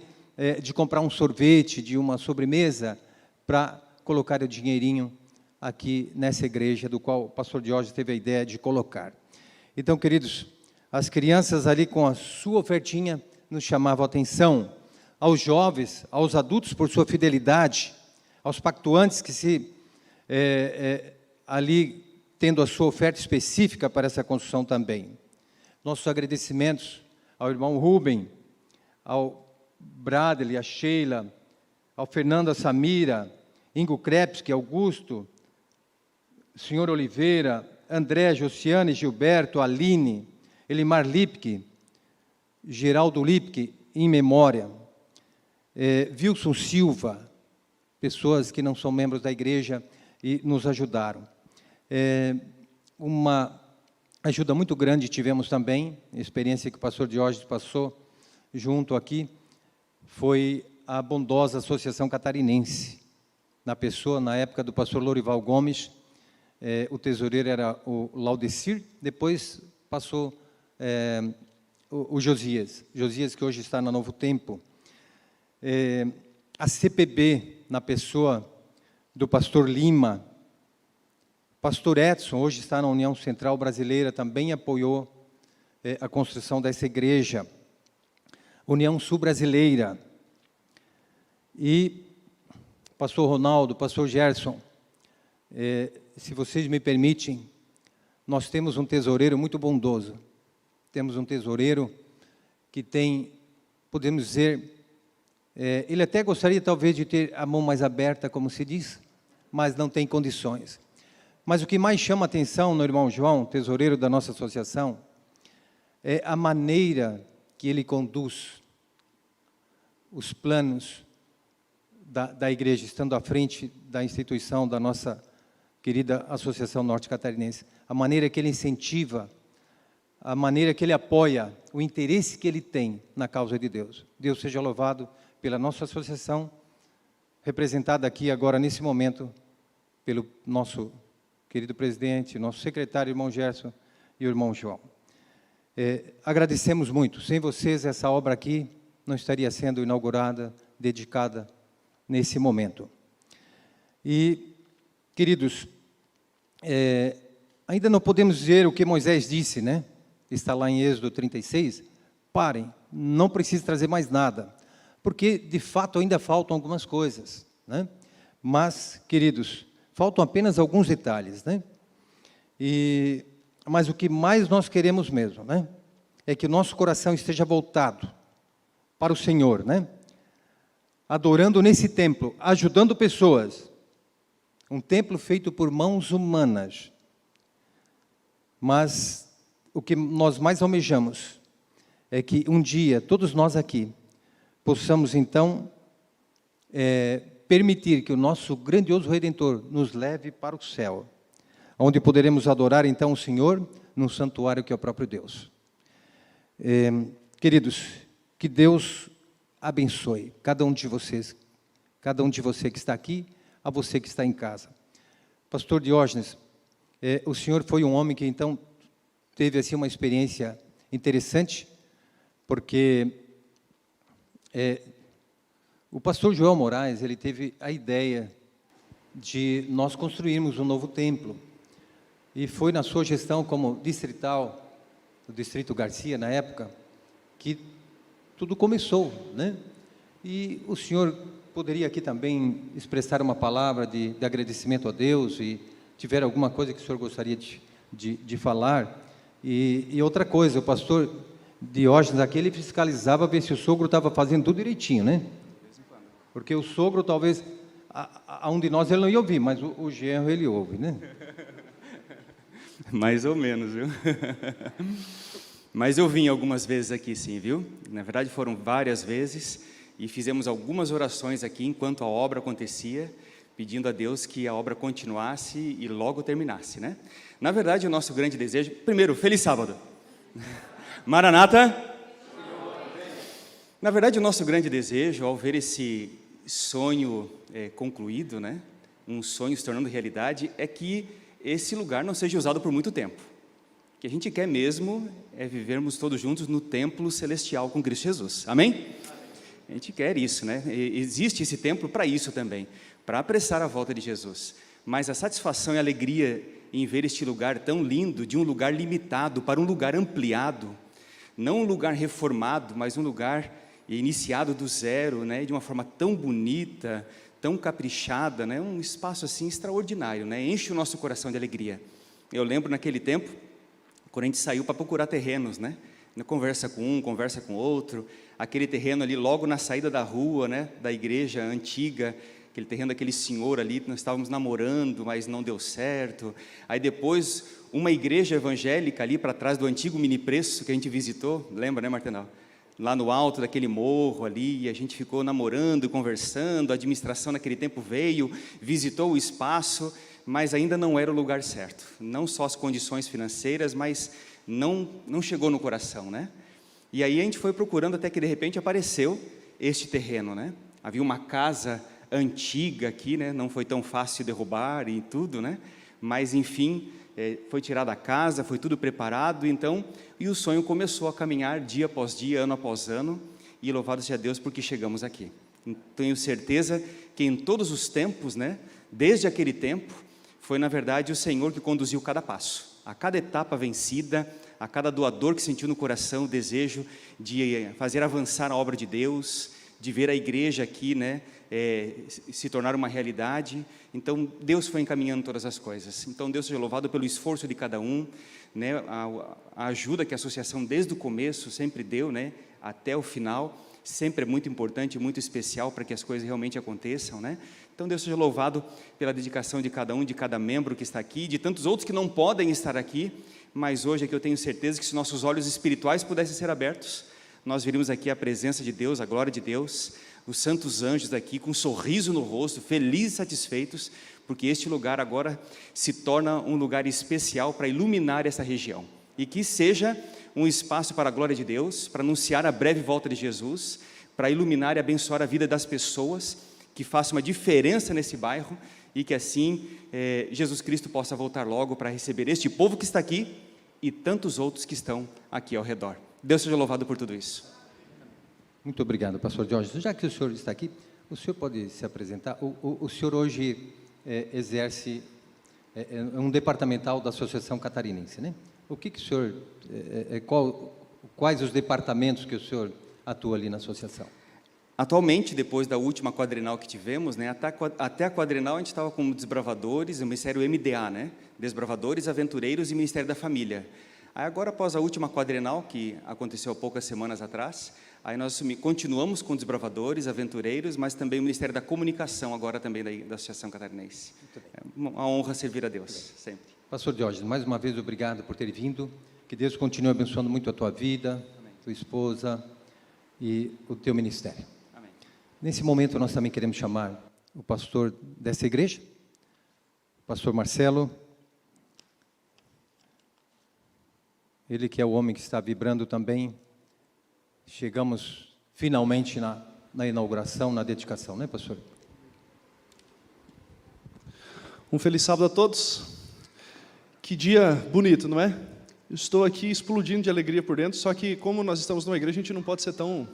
de comprar um sorvete, de uma sobremesa, para colocar o dinheirinho aqui nessa igreja, do qual o pastor Diógenes teve a ideia de colocar. Então, queridos, as crianças ali com a sua ofertinha nos chamavam a atenção, aos jovens, aos adultos por sua fidelidade, aos pactuantes que se ali tendo a sua oferta específica para essa construção também. Nossos agradecimentos ao irmão Rubem, ao Bradley, a Sheila, ao Fernando, a Samira, Ingo Krepski, Augusto, senhor Oliveira, André, Josiane, Gilberto, Aline, Elimar Lipke, Geraldo Lipke, em memória, Wilson Silva, pessoas que não são membros da igreja e nos ajudaram. Uma ajuda muito grande tivemos também, a experiência que o pastor Diógenes passou junto aqui, foi a bondosa Associação Catarinense, na pessoa, na época do pastor Lorival Gomes, o tesoureiro era o Laudecir, depois passou o Josias, que hoje está na Novo Tempo, a CPB, na pessoa do pastor Lima, pastor Edson, hoje está na União Central Brasileira, também apoiou a construção dessa igreja, União Sul Brasileira, e pastor Ronaldo, pastor Gerson, se vocês me permitem, nós temos um tesoureiro muito bondoso, temos um tesoureiro que tem, podemos dizer, ele até gostaria talvez de ter a mão mais aberta, como se diz, mas não tem condições. Mas o que mais chama a atenção no irmão João, tesoureiro da nossa associação, é a maneira que ele conduz os planos da igreja, estando à frente da instituição da nossa querida Associação Norte Catarinense, a maneira que ele incentiva, a maneira que ele apoia, o interesse que ele tem na causa de Deus. Deus seja louvado pela nossa associação, representada aqui agora, nesse momento, pelo nosso querido presidente, nosso secretário, irmão Gerson, e o irmão João. Agradecemos muito. Sem vocês, essa obra aqui não estaria sendo inaugurada, dedicada nesse momento. E, queridos, ainda não podemos dizer o que Moisés disse, né? Está lá em Êxodo 36. Parem, não precisa trazer mais nada, porque de fato ainda faltam algumas coisas, né? Mas, queridos, faltam apenas alguns detalhes, né? Mas o que mais nós queremos mesmo, né? É que o nosso coração esteja voltado para o Senhor, né? Adorando nesse templo, ajudando pessoas. Um templo feito por mãos humanas. Mas o que nós mais almejamos é que um dia, todos nós aqui, possamos então permitir que o nosso grandioso Redentor nos leve para o céu, onde poderemos adorar então o Senhor num santuário que é o próprio Deus. Queridos, que Deus abençoe cada um de vocês, cada um de você que está aqui, a você que está em casa. Pastor Diógenes, o senhor foi um homem que então teve assim uma experiência interessante, porque o pastor Joel Moraes, ele teve a ideia de nós construirmos um novo templo, e foi na sua gestão como distrital, do Distrito Garcia, na época, que tudo começou, né? E o senhor poderia aqui também expressar uma palavra de agradecimento a Deus, e tiver alguma coisa que o senhor gostaria de falar. E outra coisa, o pastor Diógenes aqui, ele fiscalizava ver se o sogro estava fazendo tudo direitinho, né? Porque o sogro, talvez, a um de nós ele não ia ouvir, mas o genro ele ouve, né? Mais ou menos, viu? Mas eu vim algumas vezes aqui, sim, viu? Na verdade, foram várias vezes, e fizemos algumas orações aqui enquanto a obra acontecia, pedindo a Deus que a obra continuasse e logo terminasse, né? Na verdade, o nosso grande desejo... Primeiro, feliz sábado! Maranata! Na verdade, o nosso grande desejo, ao ver esse sonho concluído, né? Um sonho se tornando realidade, é que esse lugar não seja usado por muito tempo. O que a gente quer mesmo é vivermos todos juntos no templo celestial com Cristo Jesus. Amém? A gente quer isso, né? Existe esse templo para isso também, para apressar a volta de Jesus. Mas a satisfação e a alegria em ver este lugar tão lindo, de um lugar limitado para um lugar ampliado, não um lugar reformado, mas um lugar iniciado do zero, né? De uma forma tão bonita, tão caprichada, né? Um espaço assim extraordinário, né? Enche o nosso coração de alegria. Eu lembro naquele tempo, quando a gente saiu para procurar terrenos, né? Conversa com um, conversa com outro, aquele terreno ali logo na saída da rua, né? Da igreja antiga, aquele terreno daquele senhor ali, nós estávamos namorando, mas não deu certo. Aí depois, uma igreja evangélica ali para trás do antigo Mini Preço que a gente visitou, lembra, né, Martenal? Lá no alto daquele morro ali, e a gente ficou namorando, conversando, a administração naquele tempo veio, visitou o espaço, mas ainda não era o lugar certo. Não só as condições financeiras, mas não chegou no coração, né? E aí a gente foi procurando até que de repente apareceu este terreno, né? Havia uma casa antiga aqui, né? Não foi tão fácil derrubar e tudo, né? Mas enfim, foi tirada a casa, foi tudo preparado, então, e o sonho começou a caminhar dia após dia, ano após ano, e louvado seja Deus porque chegamos aqui. Tenho certeza que em todos os tempos, né? Desde aquele tempo, foi na verdade o Senhor que conduziu cada passo, a cada etapa vencida, a cada doador que sentiu no coração o desejo de fazer avançar a obra de Deus, de ver a igreja aqui, né? Se tornar uma realidade. Então Deus foi encaminhando todas as coisas. Então Deus seja louvado pelo esforço de cada um, né? A ajuda que a associação desde o começo sempre deu, né? Até o final, sempre é muito importante, muito especial para que as coisas realmente aconteçam, né? Então Deus seja louvado pela dedicação de cada um, de cada membro que está aqui, de tantos outros que não podem estar aqui, mas hoje aqui eu tenho certeza que se nossos olhos espirituais pudessem ser abertos, nós veríamos aqui a presença de Deus, a glória de Deus, os santos anjos aqui com um sorriso no rosto, felizes e satisfeitos, porque este lugar agora se torna um lugar especial para iluminar essa região, e que seja um espaço para a glória de Deus, para anunciar a breve volta de Jesus, para iluminar e abençoar a vida das pessoas, que faça uma diferença nesse bairro, e que assim Jesus Cristo possa voltar logo para receber este povo que está aqui, e tantos outros que estão aqui ao redor. Deus seja louvado por tudo isso. Muito obrigado, pastor Jorge. Já que o senhor está aqui, o senhor pode se apresentar? O senhor hoje exerce é um departamental da Associação Catarinense, né? O que o senhor, quais os departamentos que o senhor atua ali na associação? Atualmente, depois da última quadrenal que tivemos, né, até a quadrenal a gente estava como desbravadores, o Ministério MDA, né, Desbravadores, Aventureiros e Ministério da Família. Aí agora, após a última quadrenal, que aconteceu há poucas semanas atrás, aí nós continuamos com desbravadores, aventureiros, mas também o Ministério da Comunicação, agora também da Associação Catarinense. É uma honra servir a Deus, sempre. Pastor Diógenes, mais uma vez, obrigado por ter vindo. Que Deus continue abençoando muito a tua vida, tua esposa e o teu ministério. Amém. Nesse momento, nós também queremos chamar o pastor dessa igreja, o pastor Marcelo. Ele que é o homem que está vibrando também. Chegamos finalmente na inauguração, na dedicação, né, pastor? Um feliz sábado a todos. Que dia bonito, não é? Eu estou aqui explodindo de alegria por dentro, só que como nós estamos numa igreja, a gente não pode ser tão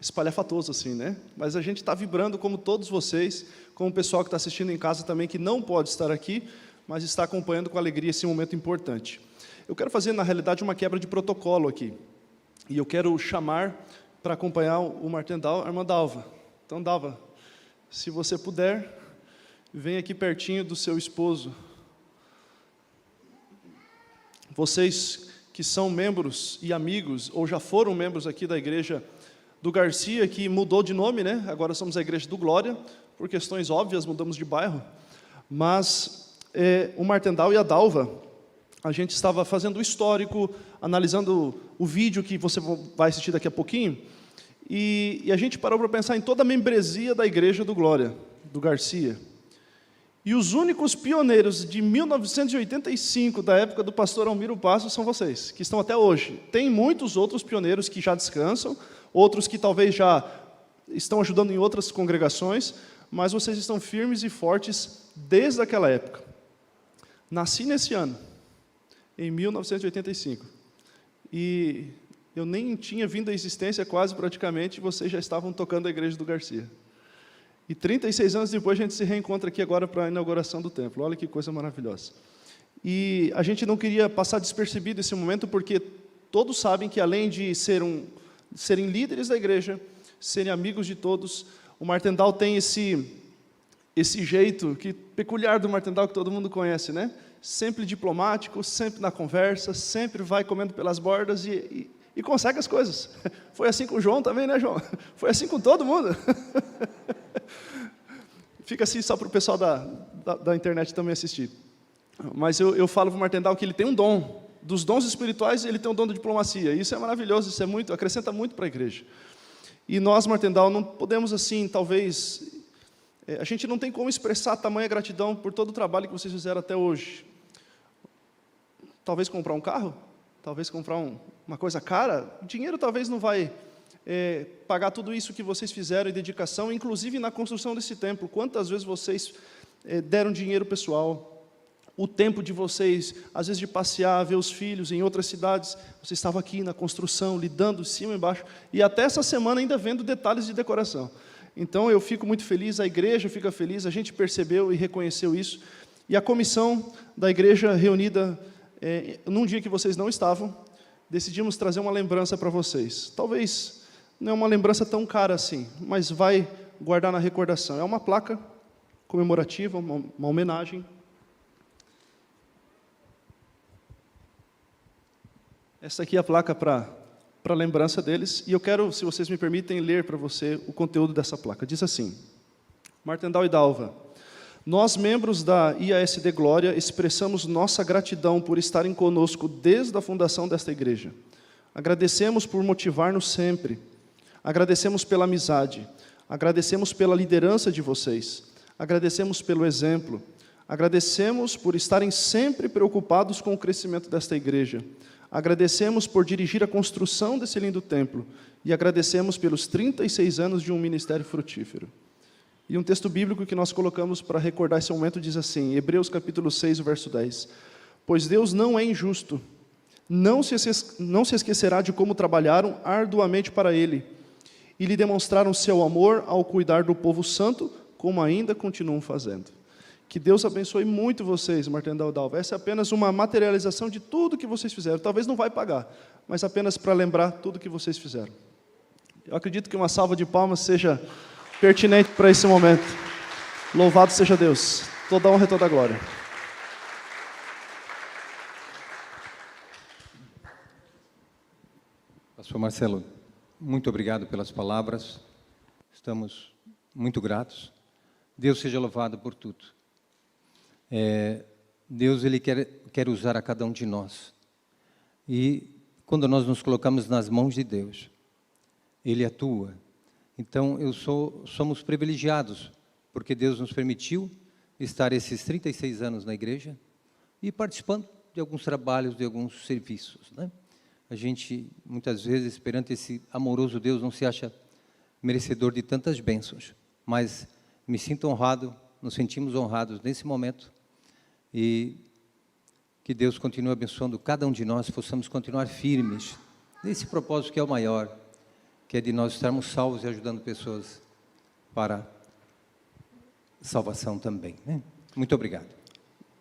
espalhafatoso assim, né? Mas a gente está vibrando como todos vocês, como o pessoal que está assistindo em casa também, que não pode estar aqui, mas está acompanhando com alegria esse momento importante. Eu quero fazer, na realidade, uma quebra de protocolo aqui. E eu quero chamar para acompanhar o Martendal, a irmã Dalva. Então, Dalva, se você puder, vem aqui pertinho do seu esposo. Vocês que são membros e amigos, ou já foram membros aqui da igreja do Garcia, que mudou de nome, né? Agora somos a igreja do Glória, por questões óbvias, mudamos de bairro. Mas o Martendal e a Dalva, a gente estava fazendo o histórico, analisando o vídeo que você vai assistir daqui a pouquinho, e a gente parou para pensar em toda a membresia da igreja do Glória, do Garcia. E os únicos pioneiros de 1985, da época do pastor Almiro Passos, são vocês, que estão até hoje. Tem muitos outros pioneiros que já descansam, outros que talvez já estão ajudando em outras congregações, mas vocês estão firmes e fortes desde aquela época. Nasci nesse ano, em 1985, e eu nem tinha vindo à existência quase praticamente, e vocês já estavam tocando a igreja do Garcia. E 36 anos depois a gente se reencontra aqui agora para a inauguração do templo. Olha que coisa maravilhosa. E a gente não queria passar despercebido esse momento, porque todos sabem que além de serem líderes da igreja, serem amigos de todos, o Martendal tem esse jeito peculiar do Martendal que todo mundo conhece, né? Sempre diplomático, sempre na conversa, sempre vai comendo pelas bordas e consegue as coisas. Foi assim com o João também, né, João? Foi assim com todo mundo. Fica assim só para o pessoal da internet também assistir. Mas eu falo para o Martendal que ele tem um dom. Dos dons espirituais, ele tem um dom da diplomacia. Isso é maravilhoso, isso acrescenta muito para a igreja. E nós, Martendal, não podemos assim, talvez... a gente não tem como expressar tamanha gratidão por todo o trabalho que vocês fizeram até hoje. Talvez comprar um carro? Talvez comprar uma coisa cara? O dinheiro talvez não vai pagar tudo isso que vocês fizeram em dedicação, inclusive na construção desse templo. Quantas vezes vocês deram dinheiro pessoal? O tempo de vocês, às vezes de passear, ver os filhos em outras cidades, você estava aqui na construção, lidando de cima e embaixo, e até essa semana ainda vendo detalhes de decoração. Então eu fico muito feliz, a igreja fica feliz, a gente percebeu e reconheceu isso, e a comissão da igreja reunida, num dia que vocês não estavam, decidimos trazer uma lembrança para vocês. Talvez não é uma lembrança tão cara assim, mas vai guardar na recordação. É uma placa comemorativa, uma homenagem. Essa aqui é a placa para lembrança deles, e eu quero, se vocês me permitem, ler para você o conteúdo dessa placa. Diz assim: Martendal e Dalva, nós, membros da IASD Glória, expressamos nossa gratidão por estarem conosco desde a fundação desta igreja. Agradecemos por motivar-nos sempre. Agradecemos pela amizade. Agradecemos pela liderança de vocês. Agradecemos pelo exemplo. Agradecemos por estarem sempre preocupados com o crescimento desta igreja. Agradecemos por dirigir a construção desse lindo templo. E agradecemos pelos 36 anos de um ministério frutífero. E um texto bíblico que nós colocamos para recordar esse momento diz assim, Hebreus capítulo 6, verso 10. Pois Deus não é injusto, não se esquecerá de como trabalharam arduamente para Ele, e lhe demonstraram seu amor ao cuidar do povo santo, como ainda continuam fazendo. Que Deus abençoe muito vocês, Martin da Udalva. Essa é apenas uma materialização de tudo que vocês fizeram. Talvez não vai pagar, mas apenas para lembrar tudo que vocês fizeram. Eu acredito que uma salva de palmas seja pertinente para esse momento. Louvado seja Deus. Toda honra e toda glória. Pastor Marcelo, muito obrigado pelas palavras. Estamos muito gratos. Deus seja louvado por tudo. Deus, Ele quer usar a cada um de nós. E quando nós nos colocamos nas mãos de Deus, Ele atua. Então, somos privilegiados, porque Deus nos permitiu estar esses 36 anos na igreja e participando de alguns trabalhos, de alguns serviços, né? A gente, muitas vezes, perante esse amoroso Deus, não se acha merecedor de tantas bênçãos, mas me sinto honrado, nos sentimos honrados nesse momento, e que Deus continue abençoando cada um de nós, possamos continuar firmes nesse propósito que é o maior, que é de nós estarmos salvos e ajudando pessoas para salvação também, né? Muito obrigado.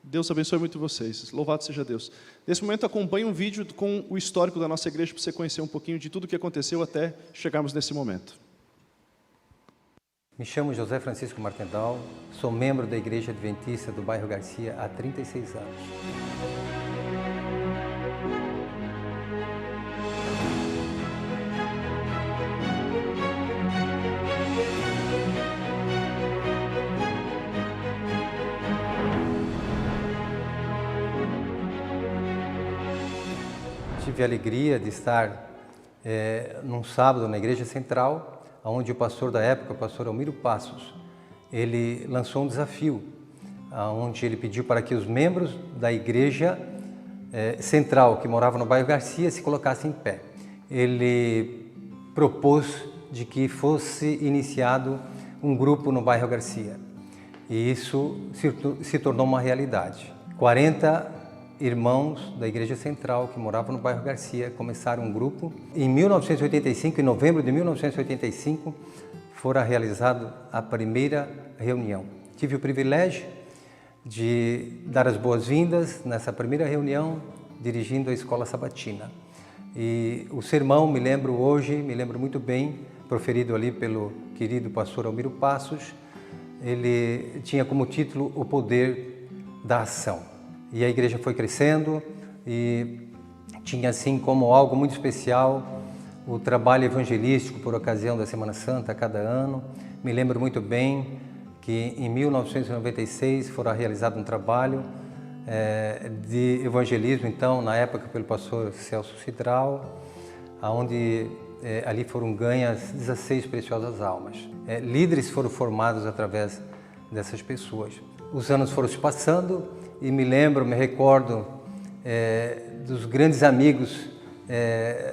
Deus abençoe muito vocês. Louvado seja Deus. Nesse momento, acompanhe um vídeo com o histórico da nossa igreja para você conhecer um pouquinho de tudo o que aconteceu até chegarmos nesse momento. Me chamo José Francisco Martendal, sou membro da Igreja Adventista do bairro Garcia há 36 anos. Tive a alegria de estar num sábado na Igreja Central, onde o pastor da época, o pastor Almiro Passos, ele lançou um desafio, onde ele pediu para que os membros da Igreja Central, que morava no bairro Garcia, se colocassem em pé. Ele propôs de que fosse iniciado um grupo no bairro Garcia, e isso se tornou uma realidade. 40 irmãos da Igreja Central, que moravam no bairro Garcia, começaram um grupo. Em 1985, em novembro de 1985, fora realizada a primeira reunião. Tive o privilégio de dar as boas-vindas nessa primeira reunião, dirigindo a Escola Sabatina. E o sermão, me lembro muito bem, proferido ali pelo querido pastor Almiro Passos, ele tinha como título O Poder da Ação. E a igreja foi crescendo e tinha assim como algo muito especial o trabalho evangelístico por ocasião da Semana Santa a cada ano. Me lembro muito bem que em 1996 fora realizado um trabalho de evangelismo, então, na época pelo pastor Celso Cidral, onde ali foram ganhas 16 preciosas almas. Líderes foram formados através dessas pessoas. Os anos foram se passando, e me recordo dos grandes amigos,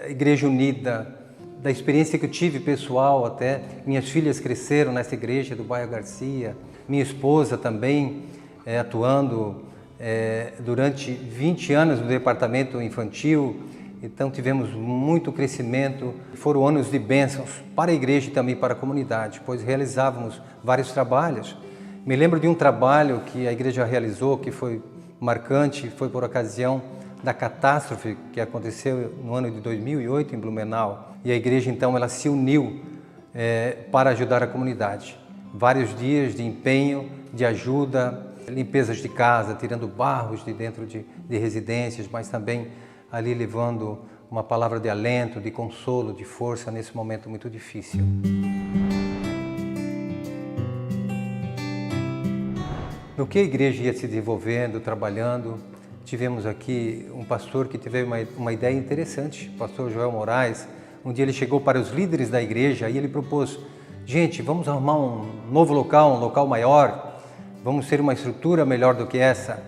Igreja Unida, da experiência que eu tive pessoal até. Minhas filhas cresceram nessa igreja do bairro Garcia, minha esposa também atuando durante 20 anos no departamento infantil. Então tivemos muito crescimento, foram anos de bênçãos para a igreja e também para a comunidade, pois realizávamos vários trabalhos. Me lembro de um trabalho que a igreja realizou, que foi marcante, foi por ocasião da catástrofe que aconteceu no ano de 2008 em Blumenau. E a igreja, então, ela se uniu para ajudar a comunidade. Vários dias de empenho, de ajuda, limpezas de casa, tirando barros de dentro de residências, mas também ali levando uma palavra de alento, de consolo, de força nesse momento muito difícil. No que a igreja ia se desenvolvendo, trabalhando, tivemos aqui um pastor que teve uma ideia interessante, o pastor Joel Moraes. Um dia ele chegou para os líderes da igreja e ele propôs: gente, vamos arrumar um novo local, um local maior, vamos ter uma estrutura melhor do que essa.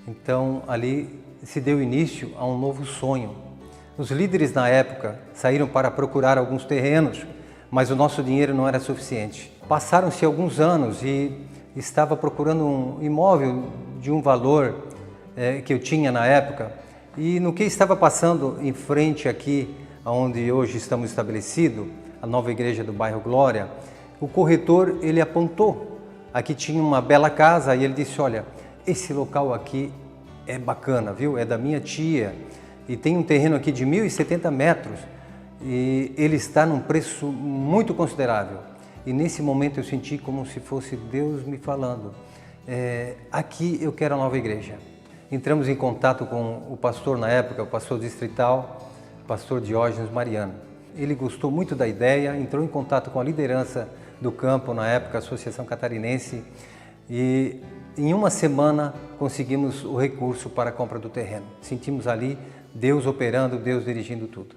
Então ali se deu início a um novo sonho. Os líderes na época saíram para procurar alguns terrenos, mas o nosso dinheiro não era suficiente. Passaram-se alguns anos e estava procurando um imóvel de um valor que eu tinha na época, e no que estava passando em frente aqui, onde hoje estamos estabelecidos, a nova igreja do bairro Glória, o corretor ele apontou aqui tinha uma bela casa e ele disse, olha, esse local aqui é bacana, viu? É da minha tia e tem um terreno aqui de 1.070 metros e ele está num preço muito considerável. E nesse momento eu senti como se fosse Deus me falando, aqui eu quero a nova igreja. Entramos em contato com o pastor na época, o pastor distrital, o pastor Diógenes Mariano. Ele gostou muito da ideia, entrou em contato com a liderança do campo na época, a Associação Catarinense, e em uma semana conseguimos o recurso para a compra do terreno. Sentimos ali Deus operando, Deus dirigindo tudo.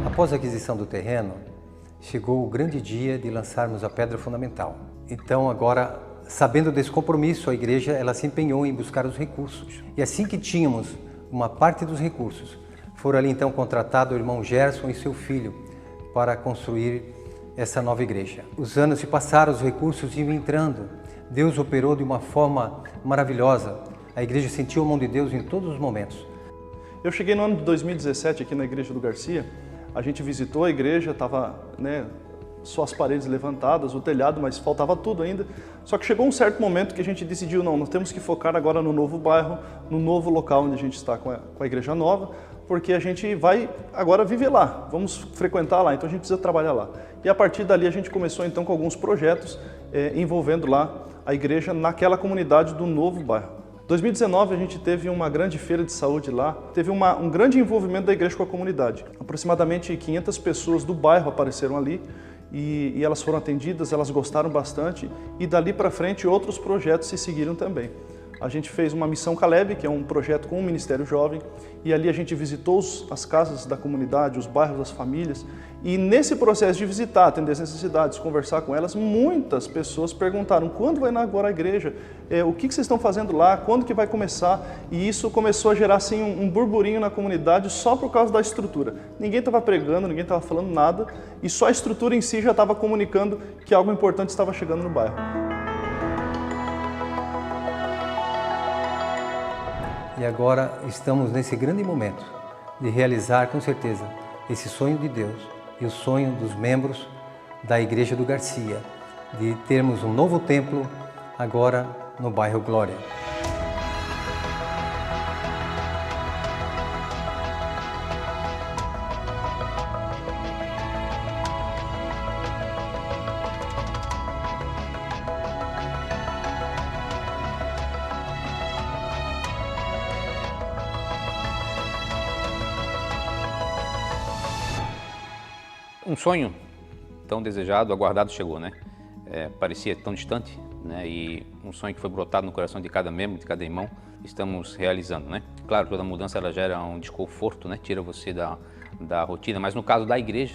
Após a aquisição do terreno, chegou o grande dia de lançarmos a pedra fundamental. Então agora, sabendo desse compromisso, a igreja ela se empenhou em buscar os recursos. E assim que tínhamos uma parte dos recursos, foram ali então contratado o irmão Gerson e seu filho para construir essa nova igreja. Os anos se passaram, os recursos iam entrando. Deus operou de uma forma maravilhosa. A igreja sentiu a mão de Deus em todos os momentos. Eu cheguei no ano de 2017 aqui na igreja do Garcia. A gente visitou a igreja, estava só as paredes levantadas, o telhado, mas faltava tudo ainda. Só que chegou um certo momento que a gente decidiu, não, nós temos que focar agora no novo bairro, no novo local onde a gente está com a igreja nova, porque a gente vai agora viver lá, vamos frequentar lá, então a gente precisa trabalhar lá. E a partir dali a gente começou então com alguns projetos envolvendo lá a igreja naquela comunidade do novo bairro. 2019 a gente teve uma grande feira de saúde lá, teve um grande envolvimento da igreja com a comunidade. Aproximadamente 500 pessoas do bairro apareceram ali e elas foram atendidas, elas gostaram bastante e dali para frente outros projetos se seguiram também. A gente fez uma Missão Caleb, que é um projeto com o Ministério Jovem, e ali a gente visitou as casas da comunidade, os bairros, as famílias, e nesse processo de visitar, atender as necessidades, conversar com elas, muitas pessoas perguntaram, quando vai inaugurar a igreja? O que vocês estão fazendo lá? Quando que vai começar? E isso começou a gerar assim, um burburinho na comunidade só por causa da estrutura. Ninguém estava pregando, ninguém estava falando nada, e só a estrutura em si já estava comunicando que algo importante estava chegando no bairro. E agora estamos nesse grande momento de realizar com certeza esse sonho de Deus e o sonho dos membros da Igreja do Garcia, de termos um novo templo agora no bairro Glória. Um sonho tão desejado, aguardado chegou, né? Parecia tão distante, né? E um sonho que foi brotado no coração de cada membro, de cada irmão, estamos realizando, né? Claro, toda mudança ela gera um desconforto, né? Tira você da rotina, mas no caso da igreja,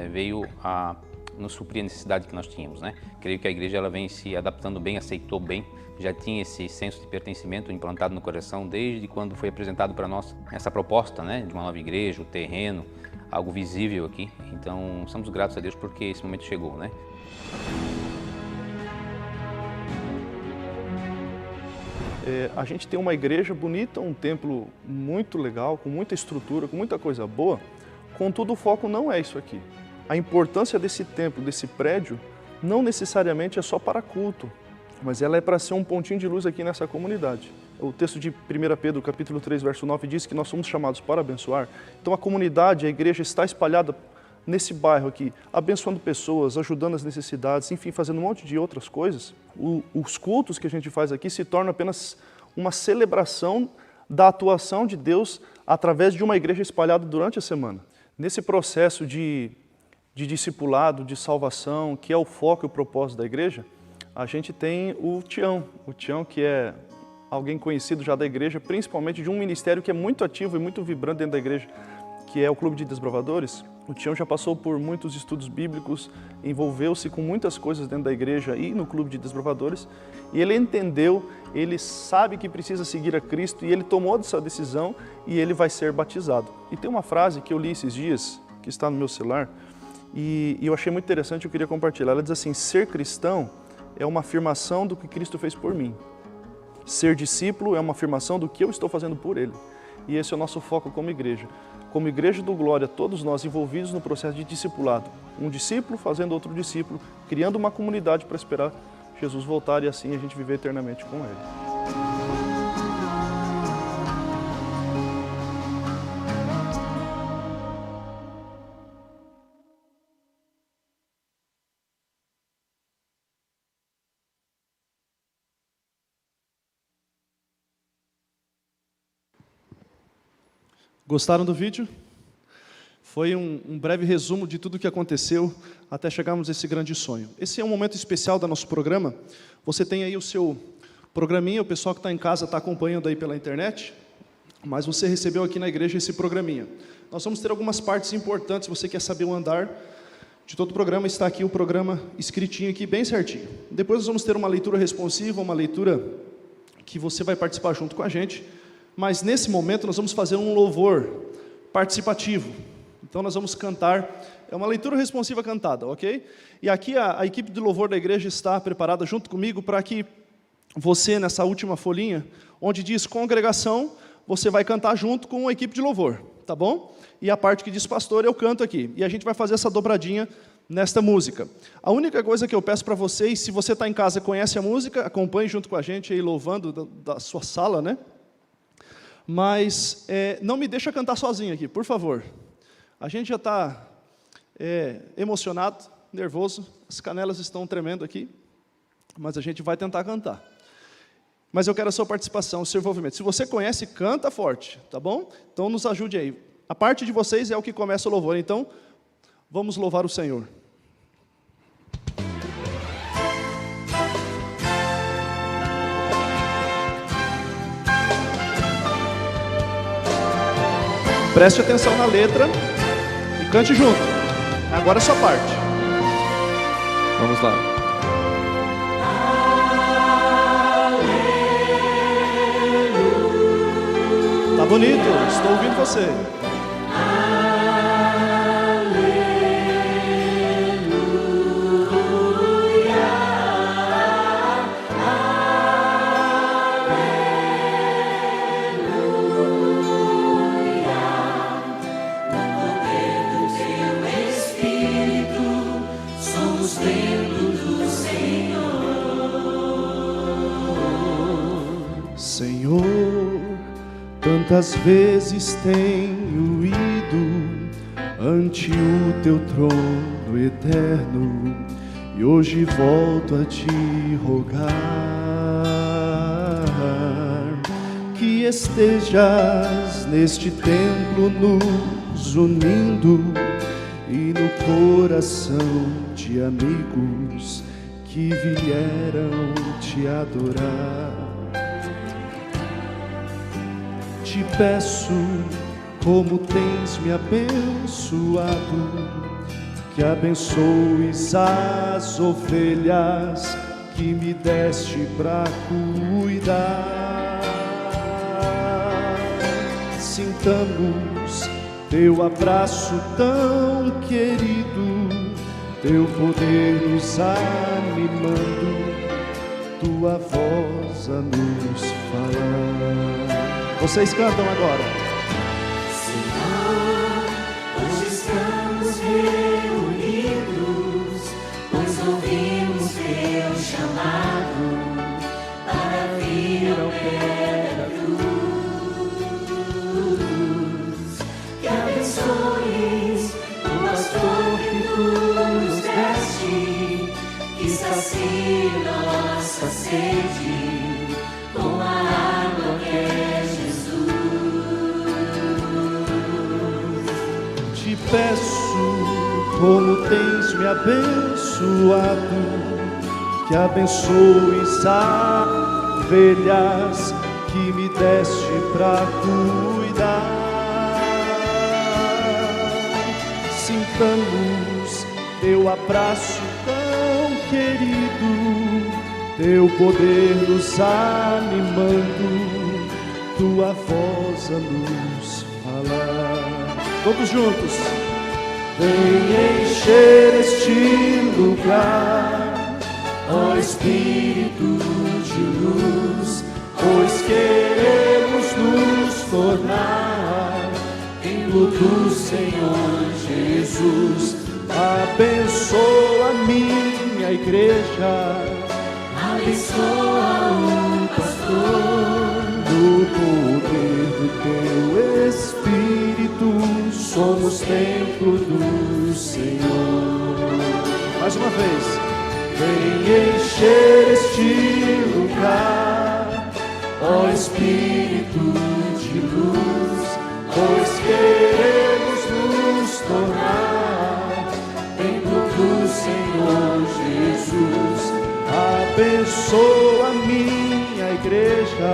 veio a nos suprir a necessidade que nós tínhamos, né? Creio que a igreja ela vem se adaptando bem, aceitou bem, já tinha esse senso de pertencimento implantado no coração desde quando foi apresentado para nós essa proposta, né? De uma nova igreja, o terreno, algo visível aqui. Então, somos gratos a Deus porque esse momento chegou, né? A gente tem uma igreja bonita, um templo muito legal, com muita estrutura, com muita coisa boa, contudo o foco não é isso aqui. A importância desse templo, desse prédio, não necessariamente é só para culto, mas ela é para ser um pontinho de luz aqui nessa comunidade. O texto de 1 Pedro, capítulo 3, verso 9, diz que nós somos chamados para abençoar. Então a comunidade, a igreja está espalhada nesse bairro aqui, abençoando pessoas, ajudando as necessidades, enfim, fazendo um monte de outras coisas. Os cultos que a gente faz aqui se tornam apenas uma celebração da atuação de Deus através de uma igreja espalhada durante a semana. Nesse processo de discipulado, de salvação, que é o foco e o propósito da igreja, a gente tem o Tião que é alguém conhecido já da igreja, principalmente de um ministério que é muito ativo e muito vibrante dentro da igreja, que é o Clube de Desbravadores. O Tião já passou por muitos estudos bíblicos, envolveu-se com muitas coisas dentro da igreja e no Clube de Desbravadores, e ele entendeu, ele sabe que precisa seguir a Cristo, e ele tomou essa decisão e ele vai ser batizado. E tem uma frase que eu li esses dias, que está no meu celular, e eu achei muito interessante, eu queria compartilhar. Ela diz assim: ser cristão é uma afirmação do que Cristo fez por mim. Ser discípulo é uma afirmação do que eu estou fazendo por Ele. e esse é o nosso foco como igreja. Como Igreja do Glória, todos nós envolvidos no processo de discipulado. Um discípulo fazendo outro discípulo, criando uma comunidade para esperar Jesus voltar e assim a gente viver eternamente com Ele. Gostaram do vídeo? Foi um breve resumo de tudo o que aconteceu até chegarmos a esse grande sonho. Esse é um momento especial do nosso programa. Você tem aí o seu programinha, o pessoal que está em casa está acompanhando aí pela internet, mas você recebeu aqui na igreja esse programinha. Nós vamos ter algumas partes importantes, se você quer saber o andar de todo o programa, está aqui o programa escritinho aqui, bem certinho. Depois nós vamos ter uma leitura responsiva, uma leitura que você vai participar junto com a gente, mas nesse momento nós vamos fazer um louvor participativo. Então nós vamos cantar, é uma leitura responsiva cantada, ok? E aqui a equipe de louvor da igreja está preparada junto comigo para que você, nessa última folhinha, onde diz congregação, você vai cantar junto com a equipe de louvor, tá bom? E a parte que diz pastor, eu canto aqui. E a gente vai fazer essa dobradinha nesta música. A única coisa que eu peço para vocês, se você está em casa e conhece a música, acompanhe junto com a gente aí louvando da sua sala, né? Mas não me deixa cantar sozinho aqui, por favor. A gente já está emocionado, nervoso, as canelas estão tremendo aqui, mas a gente vai tentar cantar. Mas eu quero a sua participação, o seu envolvimento. Se você conhece, canta forte, tá bom? Então nos ajude aí. A parte de vocês é o que começa o louvor, então vamos louvar o Senhor. Preste atenção na letra e cante junto. Agora a sua parte. Vamos lá. Tá bonito, estou ouvindo você. Tantas vezes tenho ido ante o teu trono eterno e hoje volto a te rogar que estejas neste templo nos unindo e no coração de amigos que vieram te adorar. Te peço, como tens me abençoado, que abençoes as ovelhas que me deste para cuidar. Sintamos teu abraço tão querido, teu poder nos animando, tua voz a nos falar. Vocês cantam agora. Senhor, hoje estamos reunidos, pois ouvimos teu chamado para vir ao pé da cruz. Que abençoes o pastor que tu nos deste, que sacie nossa sede com a água que é Te peço, como tens me abençoado, que abençoes as ovelhas que me deste para cuidar. Sintamos teu abraço tão querido, teu poder nos animando, tua voz a nos falar. Todos juntos. Vem encher este lugar, ó Espírito de luz, pois queremos nos tornar templo do Senhor Jesus. Abençoa a minha igreja, Abençoa o pastor. no poder do teu Espírito, somos templo do Senhor. Mais uma vez, vem encher este lugar, ó Espírito de luz, pois queremos nos tornar templo do Senhor Jesus. Abençoa a minha igreja,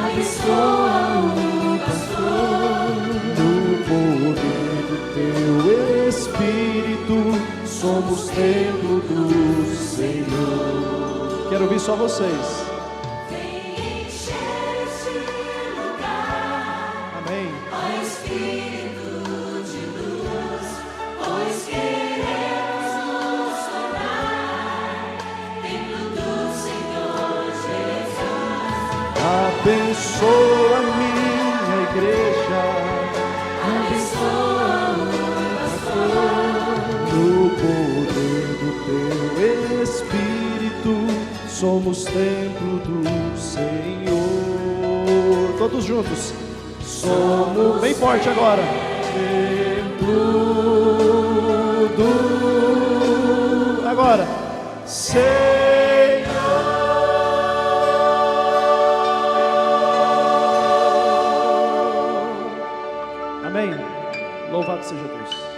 Abençoa o pastor. no poder do teu Espírito, somos templo do Senhor. Quero ouvir só vocês. Vem encher este lugar, Amém. ó Espírito de luz, pois queremos nos tornar templo do Senhor Jesus. Abençoa a minha igreja, Abençoa o pastor. no poder do teu Espírito, somos templo do Senhor. Todos juntos. Somos, bem forte agora. Templo do, agora, Senhor. Amém. Louvado seja Deus.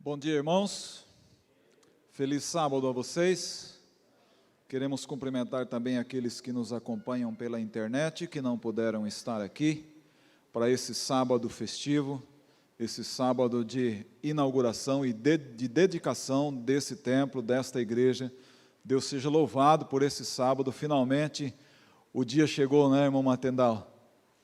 Bom dia, irmãos. Feliz sábado a vocês. Queremos cumprimentar também aqueles que nos acompanham pela internet, que não puderam estar aqui para esse sábado festivo, esse sábado de inauguração e de dedicação desse templo, desta igreja. Deus seja louvado por esse sábado. Finalmente o dia chegou, né, irmão Matendal?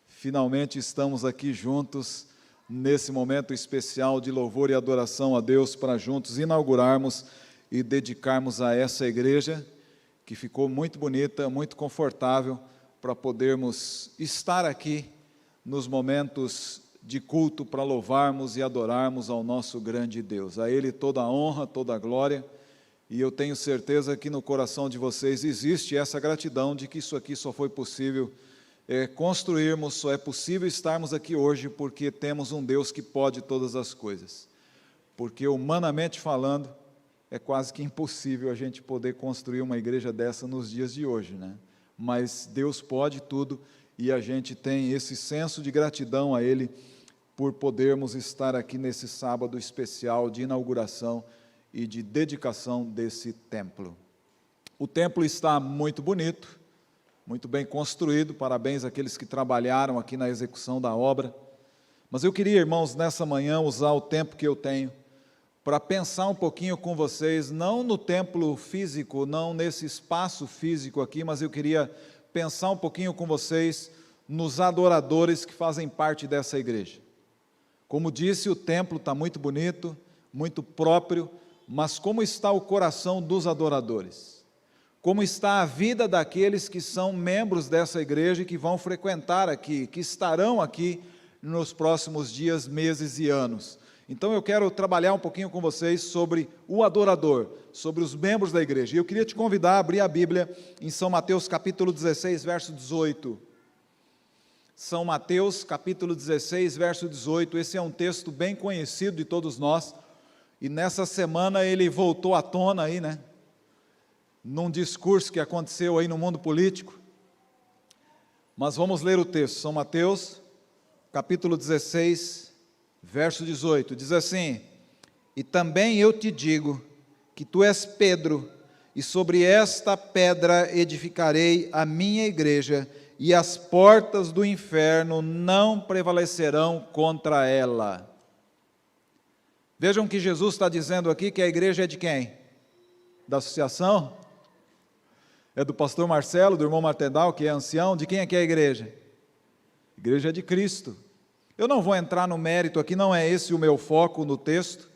Finalmente estamos aqui juntos nesse momento especial de louvor e adoração a Deus, para juntos inaugurarmos e dedicarmos a essa igreja, que ficou muito bonita, muito confortável, para podermos estar aqui nos momentos de culto, para louvarmos e adorarmos ao nosso grande Deus. A Ele toda a honra, toda a glória, e eu tenho certeza que no coração de vocês existe essa gratidão de que isso aqui só foi possível construirmos, só é possível estarmos aqui hoje porque temos um Deus que pode todas as coisas. Porque humanamente falando, é quase que impossível a gente poder construir uma igreja dessa nos dias de hoje, né? Mas Deus pode tudo e a gente tem esse senso de gratidão a Ele por podermos estar aqui nesse sábado especial de inauguração e de dedicação desse templo. O templo está muito bonito, muito bem construído, parabéns àqueles que trabalharam aqui na execução da obra. Mas eu queria, irmãos, nessa manhã usar o tempo que eu tenho para pensar um pouquinho com vocês, não no templo físico, não nesse espaço físico aqui, mas eu queria pensar um pouquinho com vocês nos adoradores que fazem parte dessa igreja. Como disse, o templo está muito bonito, muito próprio, mas como está o coração dos adoradores? Como está a vida daqueles que são membros dessa igreja e que vão frequentar aqui, que estarão aqui nos próximos dias, meses e anos? Então eu quero trabalhar um pouquinho com vocês sobre o adorador, sobre os membros da igreja. E eu queria te convidar a abrir a Bíblia em São Mateus capítulo 16, verso 18. São Mateus capítulo 16, verso 18. Esse é um texto bem conhecido de todos nós. E nessa semana ele voltou à tona aí, né? Num discurso que aconteceu aí no mundo político. Mas vamos ler o texto. São Mateus, capítulo 16, verso 18. Diz assim: E também eu te digo que tu és Pedro, e sobre esta pedra edificarei a minha igreja, e as portas do inferno não prevalecerão contra ela. Vejam que Jesus está dizendo aqui que a igreja é de quem? Da associação? É do pastor Marcelo, do irmão Martedal, que é ancião. De quem é que é a igreja? A igreja é de Cristo. Eu não vou entrar no mérito aqui, não é esse o meu foco no texto,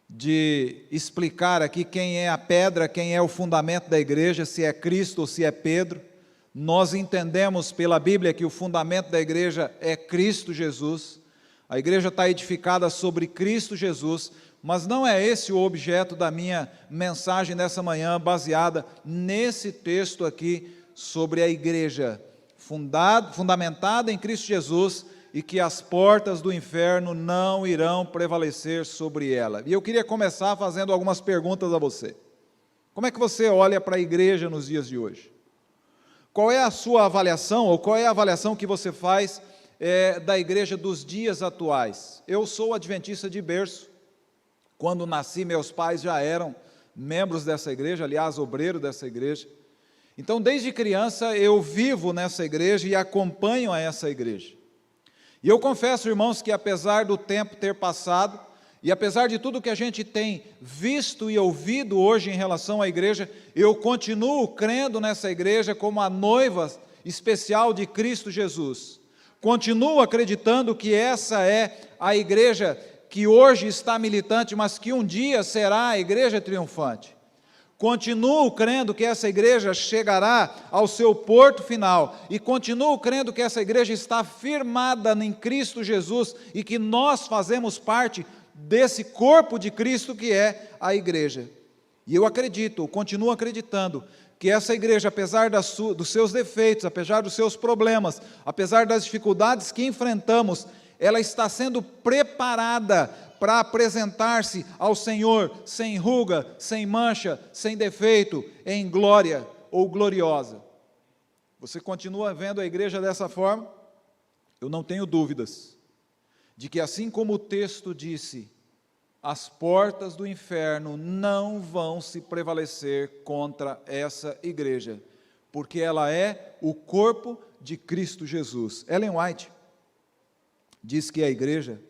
de explicar aqui quem é a pedra, quem é o fundamento da igreja, se é Cristo ou se é Pedro. Nós entendemos pela Bíblia que o fundamento da igreja é Cristo Jesus. A igreja está edificada sobre Cristo Jesus, mas não é esse o objeto da minha mensagem nessa manhã, baseada nesse texto aqui sobre a igreja fundamentada em Cristo Jesus, e que as portas do inferno não irão prevalecer sobre ela. E eu queria começar fazendo algumas perguntas a você. Como é que você olha para a igreja nos dias de hoje? Qual é a sua avaliação, ou qual é a avaliação que você faz da igreja dos dias atuais? Eu sou adventista de berço. Quando nasci, meus pais já eram membros dessa igreja, aliás, obreiro dessa igreja. Então, desde criança, eu vivo nessa igreja e acompanho a essa igreja. E eu confesso, irmãos, que apesar do tempo ter passado, e apesar de tudo que a gente tem visto e ouvido hoje em relação à igreja, eu continuo crendo nessa igreja como a noiva especial de Cristo Jesus. Continuo acreditando que essa é a igreja que hoje está militante, mas que um dia será a igreja triunfante. Continuo crendo que essa igreja chegará ao seu porto final, e continuo crendo que essa igreja está firmada em Cristo Jesus, e que nós fazemos parte desse corpo de Cristo que é a igreja. E eu acredito, continuo acreditando, que essa igreja, apesar dos seus defeitos, apesar dos seus problemas, apesar das dificuldades que enfrentamos, ela está sendo preparada para apresentar-se ao Senhor sem ruga, sem mancha, sem defeito, em glória ou gloriosa. Você continua vendo a igreja dessa forma? Eu não tenho dúvidas de que, assim como o texto disse, as portas do inferno não vão se prevalecer contra essa igreja, porque ela é o corpo de Cristo Jesus. Ellen White diz que a igreja,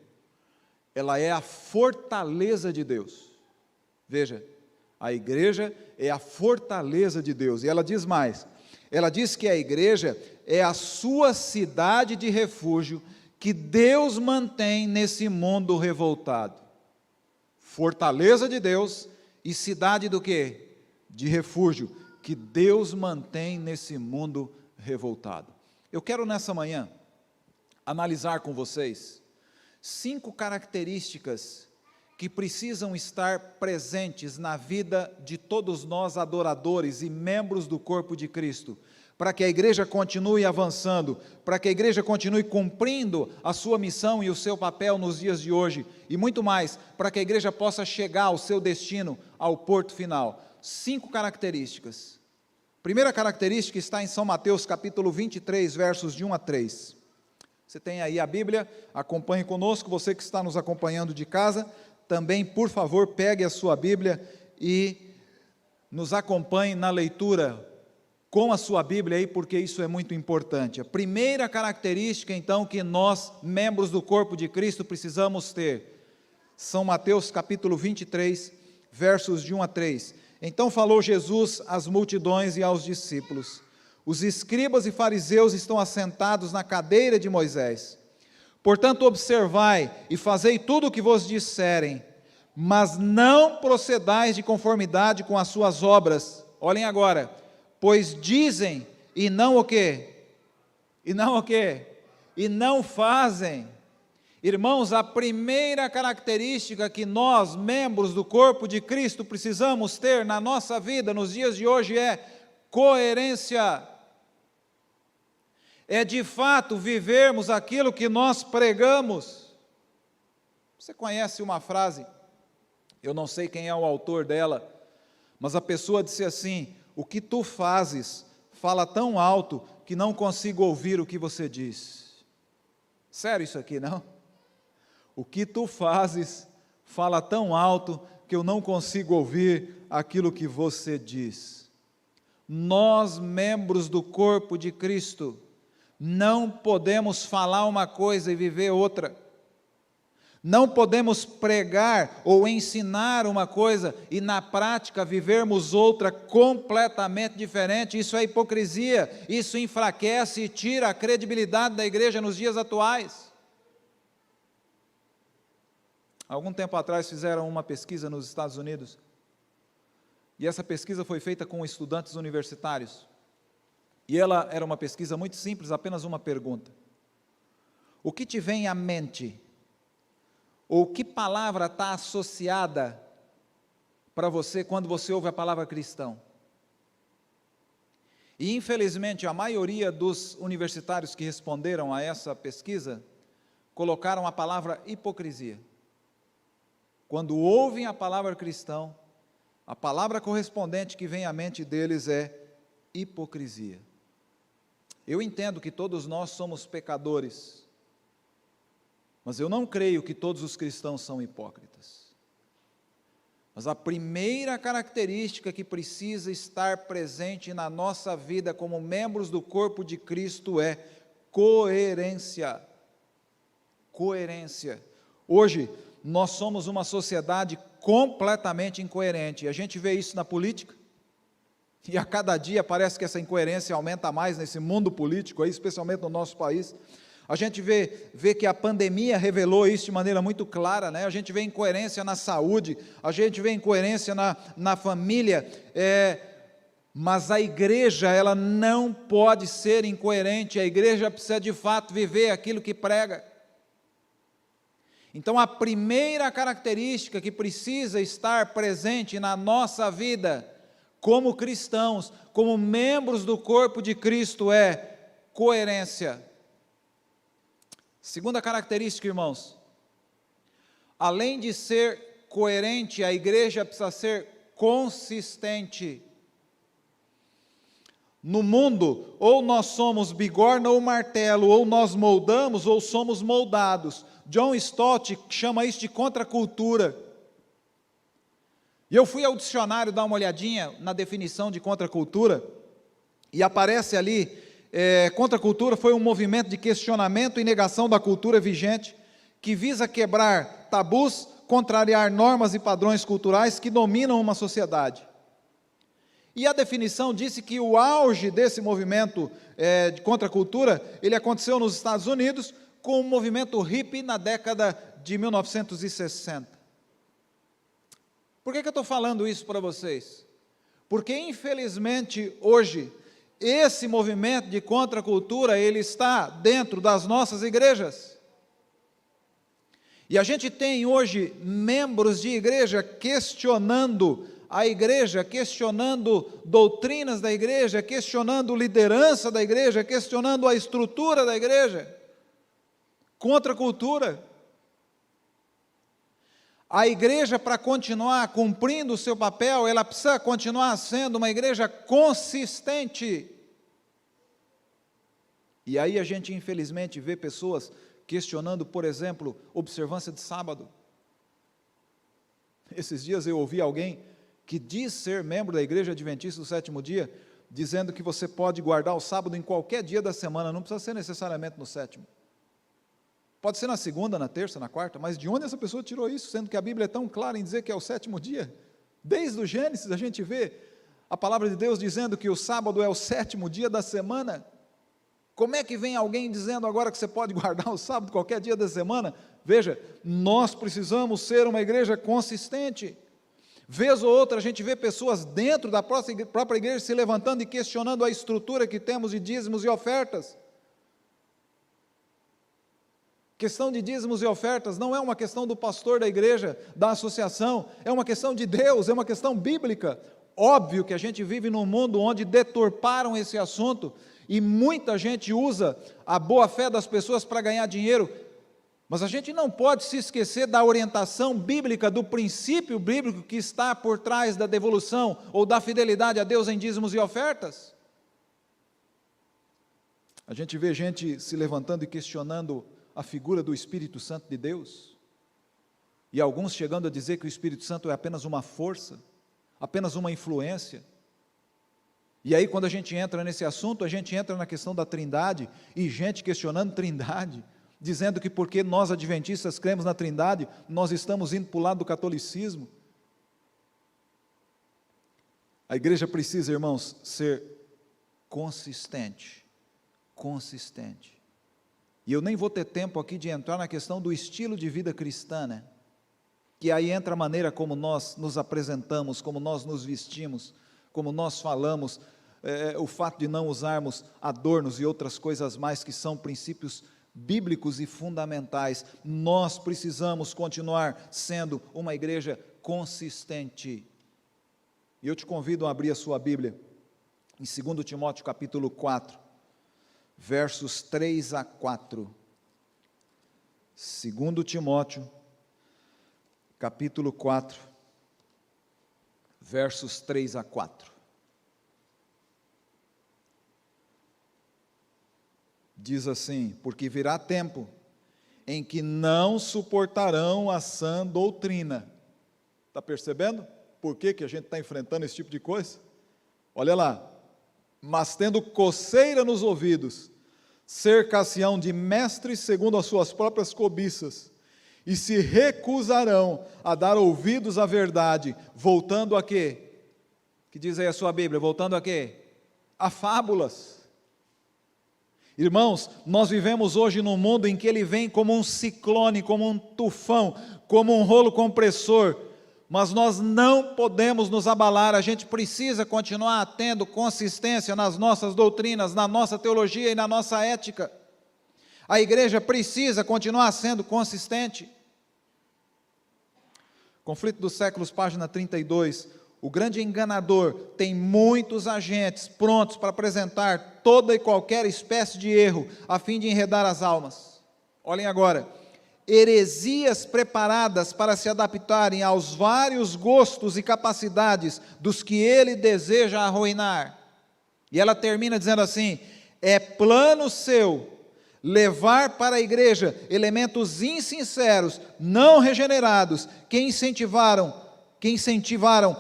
ela é a fortaleza de Deus. Veja, a igreja é a fortaleza de Deus. E ela diz mais, ela diz que a igreja é a sua cidade de refúgio que Deus mantém nesse mundo revoltado. Fortaleza de Deus e cidade do quê? De refúgio, que Deus mantém nesse mundo revoltado. Eu quero nessa manhã analisar com vocês 5 características que precisam estar presentes na vida de todos nós adoradores e membros do corpo de Cristo, para que a igreja continue avançando, para que a igreja continue cumprindo a sua missão e o seu papel nos dias de hoje, e muito mais, para que a igreja possa chegar ao seu destino, ao porto final. 5 características. Primeira característica está em São Mateus capítulo 23, versos de 1 a 3. Você tem aí a Bíblia, acompanhe conosco. Você que está nos acompanhando de casa, também, por favor, pegue a sua Bíblia e nos acompanhe na leitura com a sua Bíblia aí, porque isso é muito importante. A primeira característica, então, que nós, membros do corpo de Cristo, precisamos ter, São Mateus capítulo 23, versos de 1 a 3. Então falou Jesus às multidões e aos discípulos: os escribas e fariseus estão assentados na cadeira de Moisés. Portanto, observai e fazei tudo o que vos disserem, mas não procedais de conformidade com as suas obras. Olhem agora, pois dizem e não o quê? E não o quê? E não fazem. Irmãos, a primeira característica que nós, membros do corpo de Cristo, precisamos ter na nossa vida nos dias de hoje é coerência. É de fato vivermos aquilo que nós pregamos. Você conhece uma frase, eu não sei quem é o autor dela, mas a pessoa disse assim: o que tu fazes fala tão alto que não consigo ouvir o que você diz. Sério isso aqui, não? O que tu fazes fala tão alto que eu não consigo ouvir aquilo que você diz. Nós, membros do corpo de Cristo, não podemos falar uma coisa e viver outra. Não podemos pregar ou ensinar uma coisa e na prática vivermos outra completamente diferente. Isso é hipocrisia, isso enfraquece e tira a credibilidade da igreja nos dias atuais. Algum tempo atrás fizeram uma pesquisa nos Estados Unidos, e essa pesquisa foi feita com estudantes universitários, e ela era uma pesquisa muito simples, apenas uma pergunta: o que te vem à mente, ou que palavra está associada para você quando você ouve a palavra cristão? E infelizmente a maioria dos universitários que responderam a essa pesquisa colocaram a palavra hipocrisia. Quando ouvem a palavra cristão, a palavra correspondente que vem à mente deles é hipocrisia. Eu entendo que todos nós somos pecadores, mas eu não creio que todos os cristãos são hipócritas. Mas a primeira característica que precisa estar presente na nossa vida como membros do corpo de Cristo é coerência. Coerência. Hoje, nós somos uma sociedade completamente incoerente, e a gente vê isso na política, e a cada dia parece que essa incoerência aumenta mais nesse mundo político, aí, especialmente no nosso país. A gente vê que a pandemia revelou isso de maneira muito clara, né? A gente vê incoerência na saúde, a gente vê incoerência na família, mas a igreja, ela não pode ser incoerente, a igreja precisa de fato viver aquilo que prega. Então, a primeira característica que precisa estar presente na nossa vida, como cristãos, como membros do corpo de Cristo, é coerência. Segunda característica, irmãos, além de ser coerente, a igreja precisa ser consistente. No mundo, ou nós somos bigorna ou martelo, ou nós moldamos ou somos moldados. John Stott chama isso de contracultura. E eu fui ao dicionário dar uma olhadinha na definição de contracultura, e aparece ali, contracultura foi um movimento de questionamento e negação da cultura vigente, que visa quebrar tabus, contrariar normas e padrões culturais que dominam uma sociedade. E a definição disse que o auge desse movimento de contracultura, ele aconteceu nos Estados Unidos, com o movimento hippie na década de 1960. Por que eu estou falando isso para vocês? Porque, infelizmente, hoje, esse movimento de contracultura, ele está dentro das nossas igrejas. E a gente tem hoje membros de igreja questionando a igreja, questionando doutrinas da igreja, questionando liderança da igreja, questionando a estrutura da igreja. Contra a cultura. A igreja, para continuar cumprindo o seu papel, ela precisa continuar sendo uma igreja consistente. E aí a gente, infelizmente, vê pessoas questionando, por exemplo, observância de sábado. Esses dias eu ouvi alguém que diz ser membro da Igreja Adventista do Sétimo Dia, dizendo que você pode guardar o sábado em qualquer dia da semana, não precisa ser necessariamente no sétimo. Pode ser na segunda, na terça, na quarta, mas de onde essa pessoa tirou isso, sendo que a Bíblia é tão clara em dizer que é o sétimo dia? Desde o Gênesis a gente vê a palavra de Deus dizendo que o sábado é o sétimo dia da semana. Como é que vem alguém dizendo agora que você pode guardar o sábado qualquer dia da semana? Veja, nós precisamos ser uma igreja consistente. Vez ou outra a gente vê pessoas dentro da própria igreja se levantando e questionando a estrutura que temos de dízimos e ofertas. Questão de dízimos e ofertas não é uma questão do pastor da igreja, da associação, é uma questão de Deus, é uma questão bíblica. Óbvio que a gente vive num mundo onde deturparam esse assunto, e muita gente usa a boa fé das pessoas para ganhar dinheiro, mas a gente não pode se esquecer da orientação bíblica, do princípio bíblico que está por trás da devolução ou da fidelidade a Deus em dízimos e ofertas. A gente vê gente se levantando e questionando a figura do Espírito Santo de Deus, e alguns chegando a dizer que o Espírito Santo é apenas uma força, apenas uma influência. E aí quando a gente entra nesse assunto, a gente entra na questão da trindade, e gente questionando trindade. dizendo que porque nós adventistas cremos na Trindade, nós estamos indo para o lado do catolicismo. A igreja precisa, irmãos, ser consistente. Consistente. E eu nem vou ter tempo aqui de entrar na questão do estilo de vida cristã, né? Que aí entra a maneira como nós nos apresentamos, como nós nos vestimos, como nós falamos, o fato de não usarmos adornos e outras coisas mais que são princípios bíblicos e fundamentais. Nós precisamos continuar sendo uma igreja consistente. E eu te convido a abrir a sua Bíblia em 2 Timóteo capítulo 4, versos 3 a 4. 2 Timóteo capítulo 4, versos 3 a 4. Diz assim: porque virá tempo em que não suportarão a sã doutrina. Está percebendo por que a gente está enfrentando esse tipo de coisa? Olha lá. Mas tendo coceira nos ouvidos, cercar-se-ão de mestres segundo as suas próprias cobiças, e se recusarão a dar ouvidos à verdade, voltando a quê? Que diz aí a sua Bíblia? Voltando a quê? A fábulas. Irmãos, nós vivemos hoje num mundo em que ele vem como um ciclone, como um tufão, como um rolo compressor, mas nós não podemos nos abalar. A gente precisa continuar tendo consistência nas nossas doutrinas, na nossa teologia e na nossa ética. A igreja precisa continuar sendo consistente. Conflito dos Séculos, página 32. O grande enganador tem muitos agentes prontos para apresentar toda e qualquer espécie de erro, a fim de enredar as almas. Olhem agora. Heresias preparadas para se adaptarem aos vários gostos e capacidades dos que ele deseja arruinar. E ela termina dizendo assim: é plano seu levar para a igreja elementos insinceros, não regenerados, que incentivaram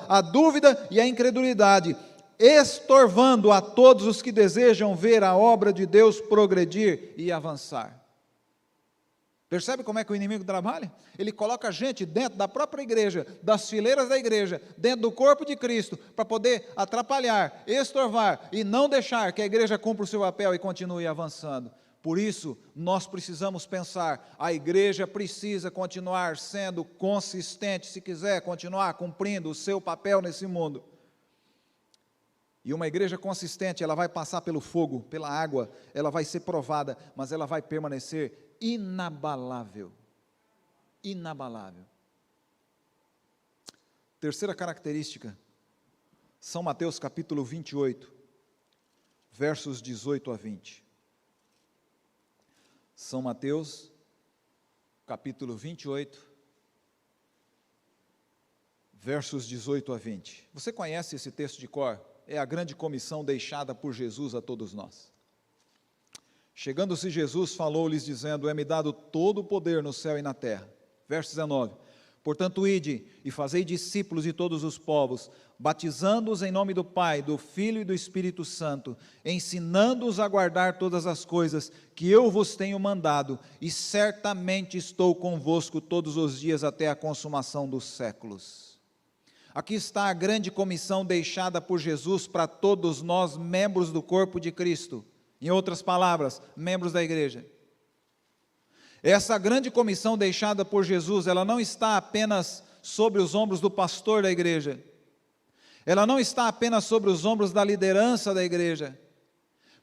a dúvida e a incredulidade, estorvando a todos os que desejam ver a obra de Deus progredir e avançar. Percebe como é que o inimigo trabalha? Ele coloca gente dentro da própria igreja, das fileiras da igreja, dentro do corpo de Cristo, para poder atrapalhar, estorvar e não deixar que a igreja cumpra o seu papel e continue avançando. Por isso, nós precisamos pensar, a igreja precisa continuar sendo consistente, se quiser continuar cumprindo o seu papel nesse mundo. E uma igreja consistente, ela vai passar pelo fogo, pela água, ela vai ser provada, mas ela vai permanecer inabalável. Inabalável. Terceira característica, São Mateus capítulo 28, versos 18 a 20. São Mateus capítulo 28, versos 18 a 20. Você conhece esse texto de cor? É a grande comissão deixada por Jesus a todos nós. Chegando-se Jesus, falou-lhes dizendo: é-me dado todo o poder no céu e na terra. Verso 19. Portanto, ide e fazei discípulos de todos os povos, batizando-os em nome do Pai, do Filho e do Espírito Santo, ensinando-os a guardar todas as coisas que eu vos tenho mandado, e certamente estou convosco todos os dias até a consumação dos séculos. Aqui está a grande comissão deixada por Jesus para todos nós, membros do corpo de Cristo. Em outras palavras, membros da igreja. Essa grande comissão deixada por Jesus, ela não está apenas sobre os ombros do pastor da igreja. Ela não está apenas sobre os ombros da liderança da igreja.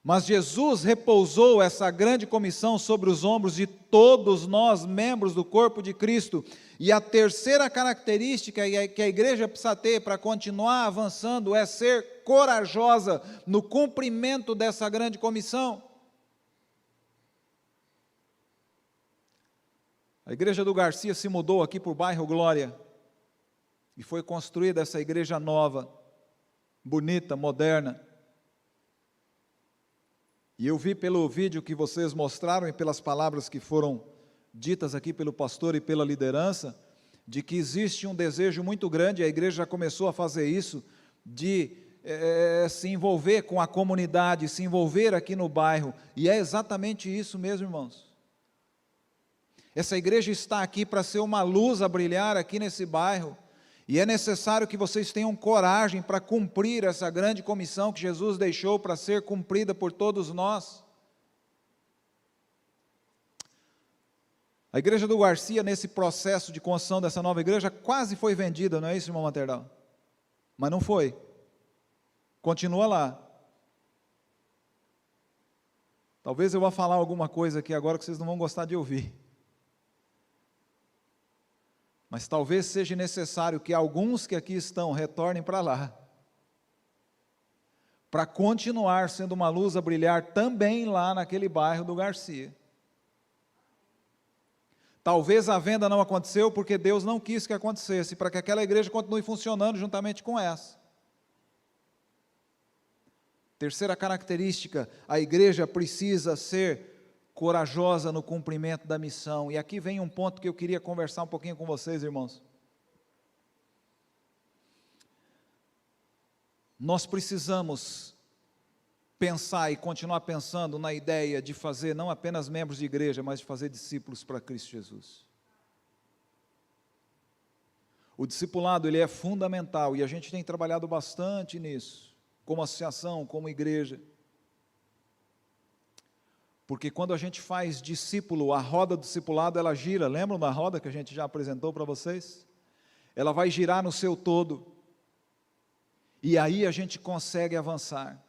Mas Jesus repousou essa grande comissão sobre os ombros de todos nós, membros do corpo de Cristo. E a terceira característica que a igreja precisa ter para continuar avançando é ser corajosa no cumprimento dessa grande comissão. A igreja do Garcia se mudou aqui para o bairro Glória e foi construída essa igreja nova, bonita, moderna. E eu vi pelo vídeo que vocês mostraram e pelas palavras que foram ditas aqui pelo pastor e pela liderança, de que existe um desejo muito grande, a igreja já começou a fazer isso, de se envolver com a comunidade, se envolver aqui no bairro, e é exatamente isso mesmo, irmãos. Essa igreja está aqui para ser uma luz a brilhar aqui nesse bairro. E é necessário que vocês tenham coragem para cumprir essa grande comissão que Jesus deixou para ser cumprida por todos nós. A igreja do Garcia, nesse processo de construção dessa nova igreja, quase foi vendida, não é isso, irmão Maternal? Mas não foi. Continua lá. Talvez eu vá falar alguma coisa aqui agora que vocês não vão gostar de ouvir. Mas talvez seja necessário que alguns que aqui estão retornem para lá, para continuar sendo uma luz a brilhar também lá naquele bairro do Garcia. Talvez a venda não aconteceu porque Deus não quis que acontecesse, para que aquela igreja continue funcionando juntamente com essa. Terceira característica, a igreja precisa ser corajosa no cumprimento da missão. E aqui vem um ponto que eu queria conversar um pouquinho com vocês, irmãos. Nós precisamos pensar e continuar pensando na ideia de fazer não apenas membros de igreja, mas de fazer discípulos para Cristo Jesus. O discipulado, ele é fundamental e a gente tem trabalhado bastante nisso, como associação, como igreja. Porque quando a gente faz discípulo, a roda do discipulado, ela gira. Lembram da roda que a gente já apresentou para vocês? Ela vai girar no seu todo. E aí a gente consegue avançar.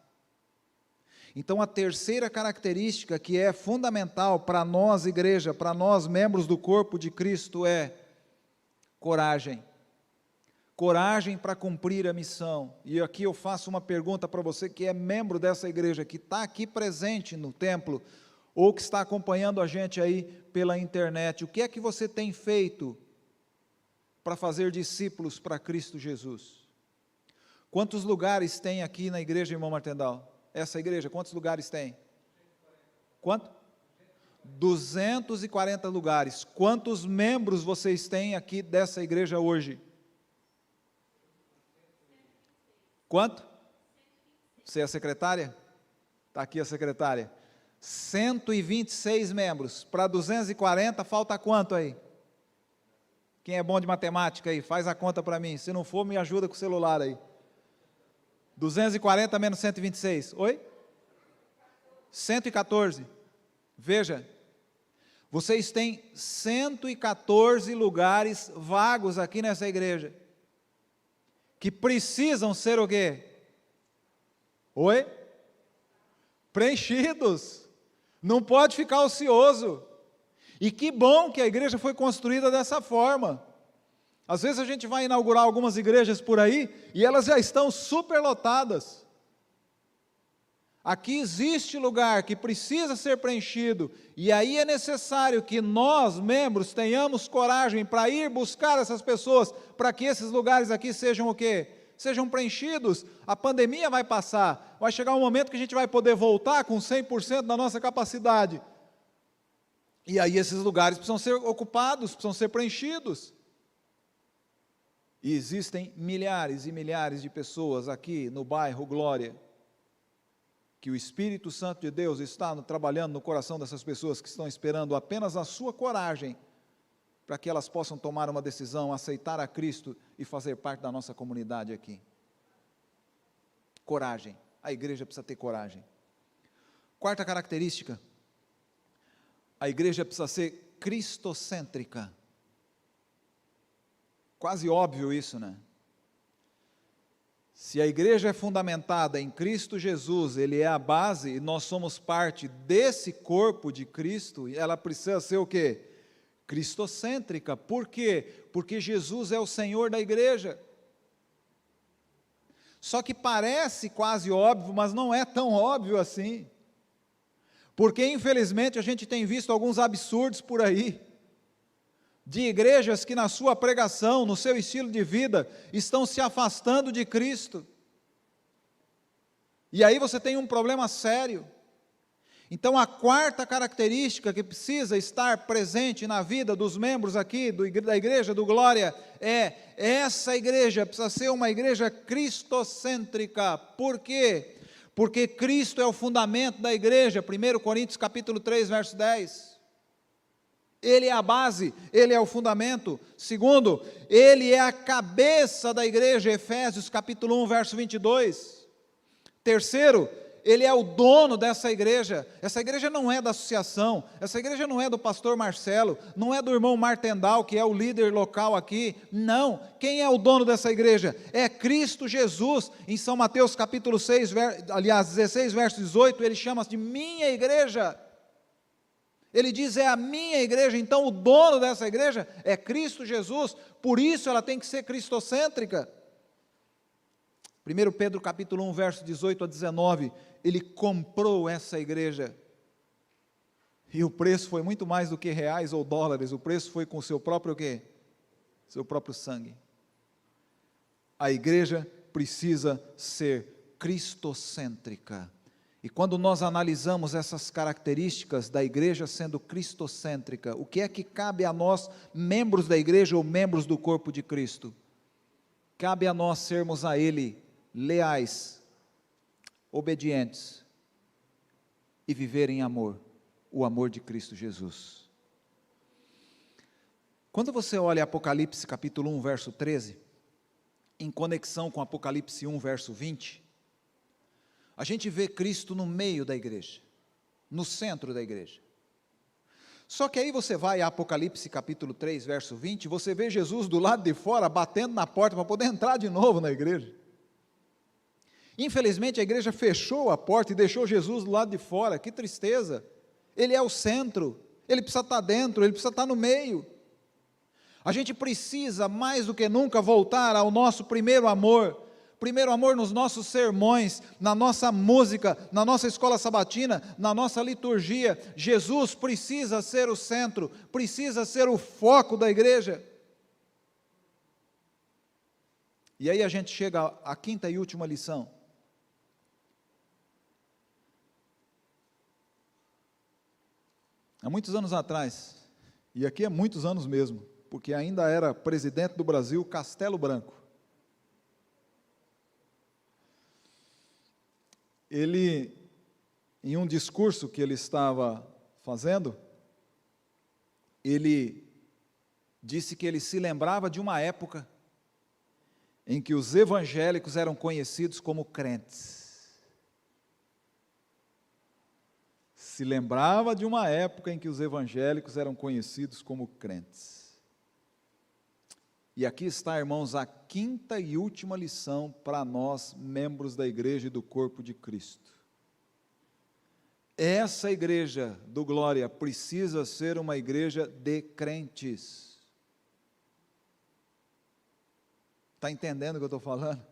Então a terceira característica que é fundamental para nós, igreja, para nós, membros do corpo de Cristo, é coragem. Coragem para cumprir a missão. E aqui eu faço uma pergunta para você que é membro dessa igreja, que está aqui presente no templo, ou que está acompanhando a gente aí pela internet. O que é que você tem feito para fazer discípulos para Cristo Jesus? Quantos lugares tem aqui na igreja, irmão Martendal? Essa igreja, quantos lugares tem? Quanto? 240 lugares. Quantos membros vocês têm aqui dessa igreja hoje? Quanto? Você é a secretária? Está aqui a secretária. 126 membros. Para 240, falta quanto aí? Quem é bom de matemática aí? Faz a conta para mim. Se não for, me ajuda com o celular aí. 240 menos 126. Oi? 114. Veja. Vocês têm 114 lugares vagos aqui nessa igreja. Que precisam ser o quê? Oi? Preenchidos. Não pode ficar ocioso. E que bom que a igreja foi construída dessa forma. Às vezes a gente vai inaugurar algumas igrejas por aí e elas já estão superlotadas. Aqui existe lugar que precisa ser preenchido, e aí é necessário que nós, membros, tenhamos coragem para ir buscar essas pessoas, para que esses lugares aqui sejam o quê? Sejam preenchidos. A pandemia vai passar, vai chegar um momento que a gente vai poder voltar com 100% da nossa capacidade. E aí esses lugares precisam ser ocupados, precisam ser preenchidos. E existem milhares e milhares de pessoas aqui no bairro Glória, que o Espírito Santo de Deus está trabalhando no coração dessas pessoas que estão esperando apenas a sua coragem, para que elas possam tomar uma decisão, aceitar a Cristo e fazer parte da nossa comunidade aqui. Coragem. A igreja precisa ter coragem. Quarta característica, a igreja precisa ser cristocêntrica. Quase óbvio isso, né? Se a igreja é fundamentada em Cristo Jesus, Ele é a base, e nós somos parte desse corpo de Cristo, ela precisa ser o quê? Cristocêntrica. Por quê? Porque Jesus é o Senhor da igreja. Só que parece quase óbvio, mas não é tão óbvio assim. Porque, infelizmente, a gente tem visto alguns absurdos por aí, de igrejas que na sua pregação, no seu estilo de vida, estão se afastando de Cristo. E aí você tem um problema sério. Então a quarta característica que precisa estar presente na vida dos membros aqui da igreja do Glória é: essa igreja precisa ser uma igreja cristocêntrica. Por quê? Porque Cristo é o fundamento da igreja, 1 Coríntios capítulo 3, verso 10. Ele é a base, ele é o fundamento. Segundo, ele é a cabeça da igreja, Efésios capítulo 1, verso 22. Terceiro, ele é o dono dessa igreja. Essa igreja não é da associação, essa igreja não é do pastor Marcelo, não é do irmão Martendal, que é o líder local aqui. Não, quem é o dono dessa igreja? É Cristo Jesus. Em São Mateus capítulo 6, 16, verso 18, ele chama de minha igreja. Ele diz, é a minha igreja. Então o dono dessa igreja é Cristo Jesus, por isso ela tem que ser cristocêntrica. 1 Pedro capítulo 1, verso 18 a 19, ele comprou essa igreja, e o preço foi muito mais do que reais ou dólares, o preço foi com o seu próprio quê? Seu próprio sangue. A igreja precisa ser cristocêntrica, e quando nós analisamos essas características da igreja sendo cristocêntrica, o que é que cabe a nós, membros da igreja ou membros do corpo de Cristo? Cabe a nós sermos a Ele leais, obedientes e viver em amor, o amor de Cristo Jesus. Quando você olha Apocalipse capítulo 1, verso 13, em conexão com Apocalipse 1, verso 20, a gente vê Cristo no meio da igreja, no centro da igreja. Só que aí você vai a Apocalipse capítulo 3, verso 20, você vê Jesus do lado de fora, batendo na porta para poder entrar de novo na igreja. Infelizmente a igreja fechou a porta e deixou Jesus do lado de fora, que tristeza. Ele é o centro, ele precisa estar dentro, ele precisa estar no meio. A gente precisa mais do que nunca voltar ao nosso primeiro amor nos nossos sermões, na nossa música, na nossa escola sabatina, na nossa liturgia. Jesus precisa ser o centro, precisa ser o foco da igreja. E aí a gente chega à quinta e última lição. Há muitos anos atrás, e aqui é muitos anos mesmo, porque ainda era presidente do Brasil, Castelo Branco. Ele, em um discurso que ele estava fazendo, ele disse que ele se lembrava de uma época em que os evangélicos eram conhecidos como crentes. Se lembrava de uma época em que os evangélicos eram conhecidos como crentes. E aqui está, irmãos, a quinta e última lição para nós, membros da igreja e do corpo de Cristo. Essa igreja do Glória precisa ser uma igreja de crentes. Está entendendo o que eu estou falando?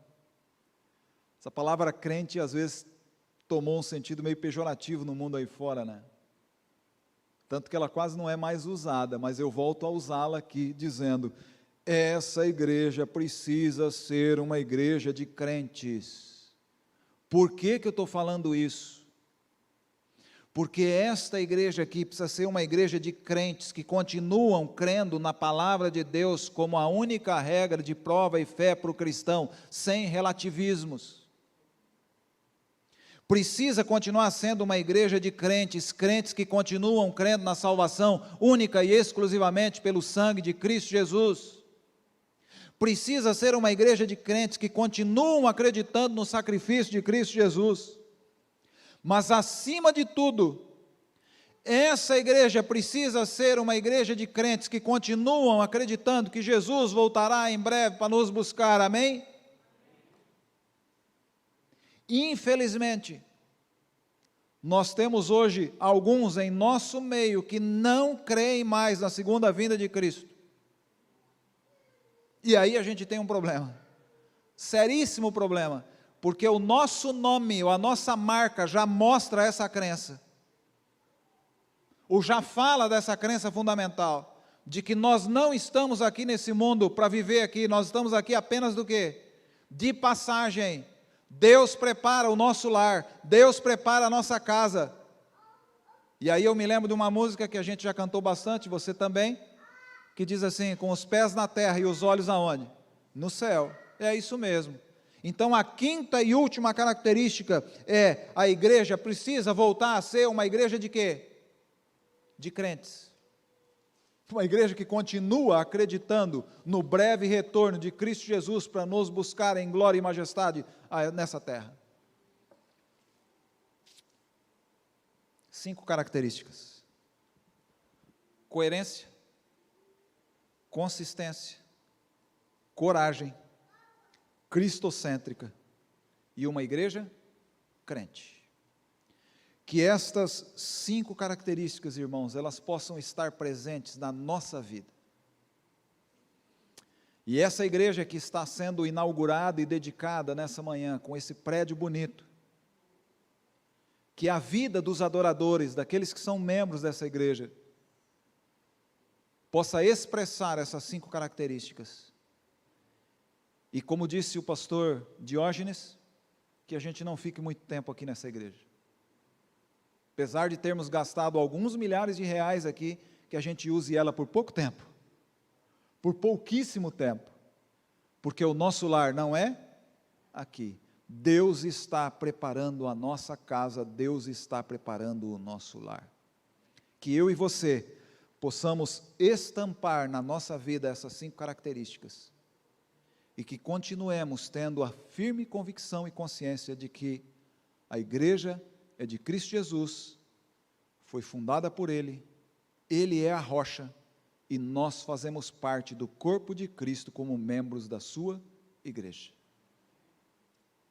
Essa palavra crente, às vezes, tomou um sentido meio pejorativo no mundo aí fora, né? Tanto que ela quase não é mais usada, mas eu volto a usá-la aqui, dizendo, essa igreja precisa ser uma igreja de crentes. Por que eu estou falando isso? Porque esta igreja aqui precisa ser uma igreja de crentes que continuam crendo na palavra de Deus como a única regra de prova e fé para o cristão, sem relativismos. Precisa continuar sendo uma igreja de crentes, crentes que continuam crendo na salvação única e exclusivamente pelo sangue de Cristo Jesus. Precisa ser uma igreja de crentes que continuam acreditando no sacrifício de Cristo Jesus. Mas, acima de tudo, essa igreja precisa ser uma igreja de crentes que continuam acreditando que Jesus voltará em breve para nos buscar, amém? Infelizmente, nós temos hoje alguns em nosso meio que não creem mais na segunda vinda de Cristo. E aí a gente tem um problema, seríssimo problema, porque o nosso nome, ou a nossa marca já mostra essa crença, ou já fala dessa crença fundamental, de que nós não estamos aqui nesse mundo para viver aqui, nós estamos aqui apenas do quê? De passagem. Deus prepara o nosso lar, Deus prepara a nossa casa. E aí eu me lembro de uma música que a gente já cantou bastante, você também, que diz assim, com os pés na terra e os olhos aonde? No céu. É isso mesmo. Então a quinta e última característica é, a igreja precisa voltar a ser uma igreja de quê? De crentes. Uma igreja que continua acreditando no breve retorno de Cristo Jesus para nos buscar em glória e majestade nessa terra. 5 características: coerência, consistência, coragem, cristocêntrica e uma igreja crente. Que estas 5 características, irmãos, elas possam estar presentes na nossa vida. E essa igreja que está sendo inaugurada e dedicada nessa manhã, com esse prédio bonito, que a vida dos adoradores, daqueles que são membros dessa igreja, possa expressar essas 5 características. E como disse o pastor Diógenes, que a gente não fique muito tempo aqui nessa igreja. Apesar de termos gastado alguns milhares de reais aqui, que a gente use ela por pouco tempo, por pouquíssimo tempo, porque o nosso lar não é aqui. Deus está preparando a nossa casa, Deus está preparando o nosso lar. Que eu e você possamos estampar na nossa vida essas 5 características e que continuemos tendo a firme convicção e consciência de que a igreja é de Cristo Jesus, foi fundada por Ele, Ele é a rocha e nós fazemos parte do corpo de Cristo como membros da sua igreja.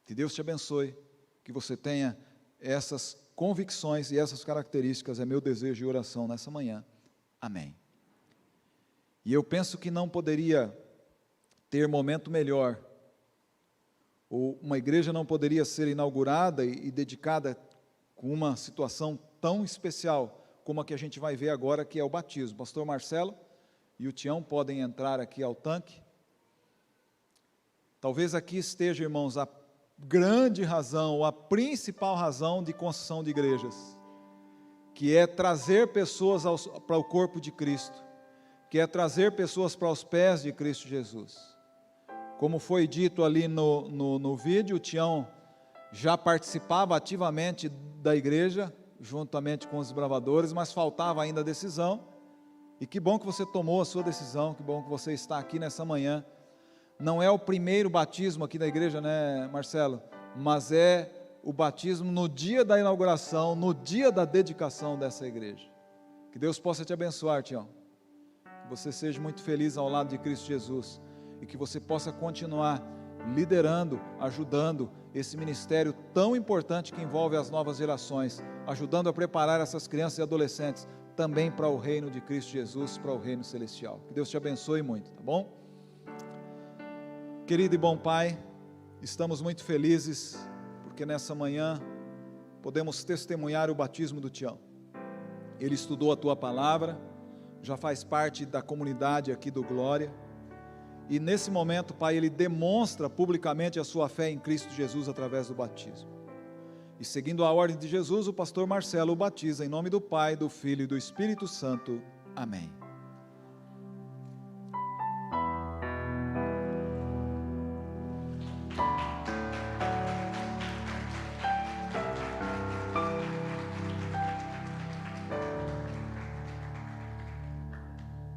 Que Deus te abençoe, que você tenha essas convicções e essas características, é meu desejo e oração nessa manhã. Amém. E eu penso que não poderia ter momento melhor, ou uma igreja não poderia ser inaugurada e dedicada com uma situação tão especial como a que a gente vai ver agora, que é o batismo. O pastor Marcelo e o Tião podem entrar aqui ao tanque. Talvez aqui esteja, irmãos, a grande razão, ou a principal razão de construção de igrejas, que é trazer pessoas para o corpo de Cristo, que é trazer pessoas para os pés de Cristo Jesus. Como foi dito ali no vídeo, o Tião já participava ativamente da igreja, juntamente com os desbravadores, mas faltava ainda a decisão, e que bom que você tomou a sua decisão, que bom que você está aqui nessa manhã. Não é o primeiro batismo aqui da igreja, né, Marcelo? Mas é o batismo no dia da inauguração, no dia da dedicação dessa igreja. Que Deus possa te abençoar, Tião. Que você seja muito feliz ao lado de Cristo Jesus, e que você possa continuar liderando, ajudando esse ministério tão importante que envolve as novas gerações, ajudando a preparar essas crianças e adolescentes também para o reino de Cristo Jesus, para o reino celestial. Que Deus te abençoe muito, tá bom? Querido e bom Pai, estamos muito felizes porque nessa manhã podemos testemunhar o batismo do Tião. Ele estudou a Tua Palavra, já faz parte da comunidade aqui do Glória, e nesse momento, Pai, ele demonstra publicamente a sua fé em Cristo Jesus através do batismo. E seguindo a ordem de Jesus, o pastor Marcelo o batiza em nome do Pai, do Filho e do Espírito Santo. Amém.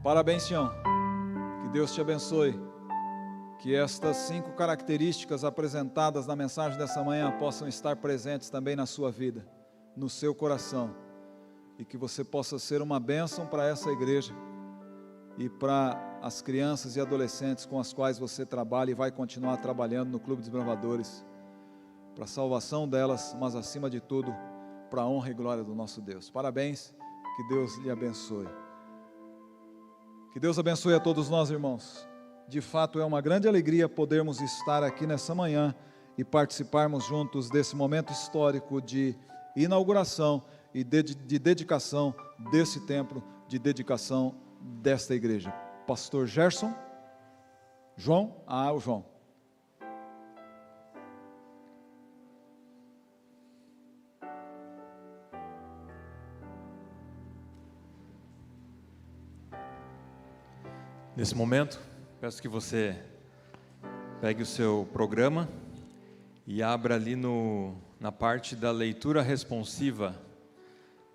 Parabéns, Tião. Que Deus te abençoe. Que estas 5 características apresentadas na mensagem dessa manhã possam estar presentes também na sua vida, no seu coração. E que você possa ser uma bênção para essa igreja e para as crianças e adolescentes com as quais você trabalha e vai continuar trabalhando no Clube dos Bravadores, para a salvação delas, mas acima de tudo, para a honra e glória do nosso Deus. Parabéns, que Deus lhe abençoe. Que Deus abençoe a todos nós, irmãos. De fato, é uma grande alegria podermos estar aqui nessa manhã e participarmos juntos desse momento histórico de inauguração e de dedicação desse templo, de dedicação desta igreja. Pastor Gerson? João? O João. Nesse momento, peço que você pegue o seu programa e abra ali na parte da leitura responsiva,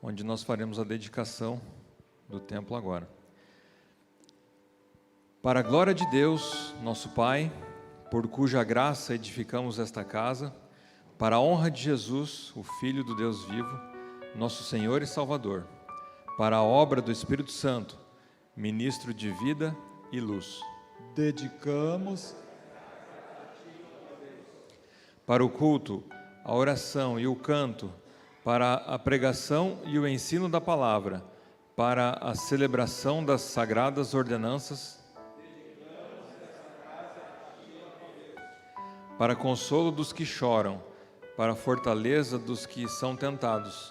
onde nós faremos a dedicação do templo agora. Para a glória de Deus, nosso Pai, por cuja graça edificamos esta casa, para a honra de Jesus, o Filho do Deus vivo, nosso Senhor e Salvador, para a obra do Espírito Santo, ministro de vida e luz. Dedicamos Para o culto, a oração e o canto, para a pregação e o ensino da palavra, para a celebração das sagradas ordenanças, para consolo dos que choram, para a fortaleza dos que são tentados,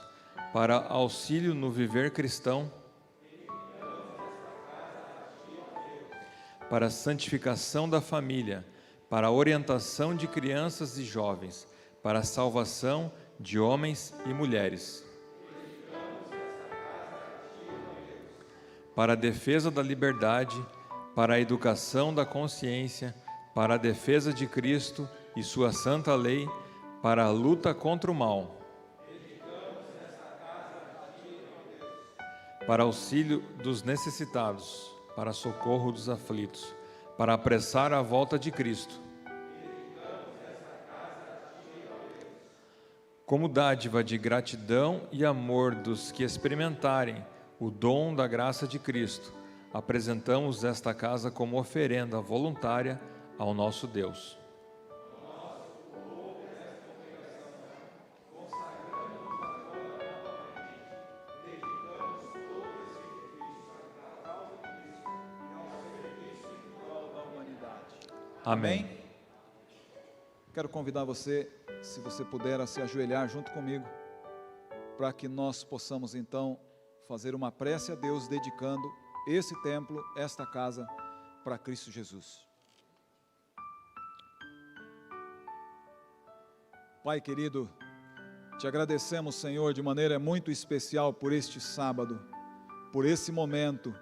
para auxílio no viver cristão, para a santificação da família, para a orientação de crianças e jovens, para a salvação de homens e mulheres, para a defesa da liberdade, para a educação da consciência, para a defesa de Cristo e sua santa lei, para a luta contra o mal, para auxílio dos necessitados, para socorro dos aflitos, para apressar a volta de Cristo. Como dádiva de gratidão e amor dos que experimentarem o dom da graça de Cristo, apresentamos esta casa como oferenda voluntária ao nosso Deus. Amém. Quero convidar você, se você puder, a se ajoelhar junto comigo, para que nós possamos então fazer uma prece a Deus, dedicando esse templo, esta casa, para Cristo Jesus. Pai querido, te agradecemos, Senhor, de maneira muito especial por este sábado, por esse momento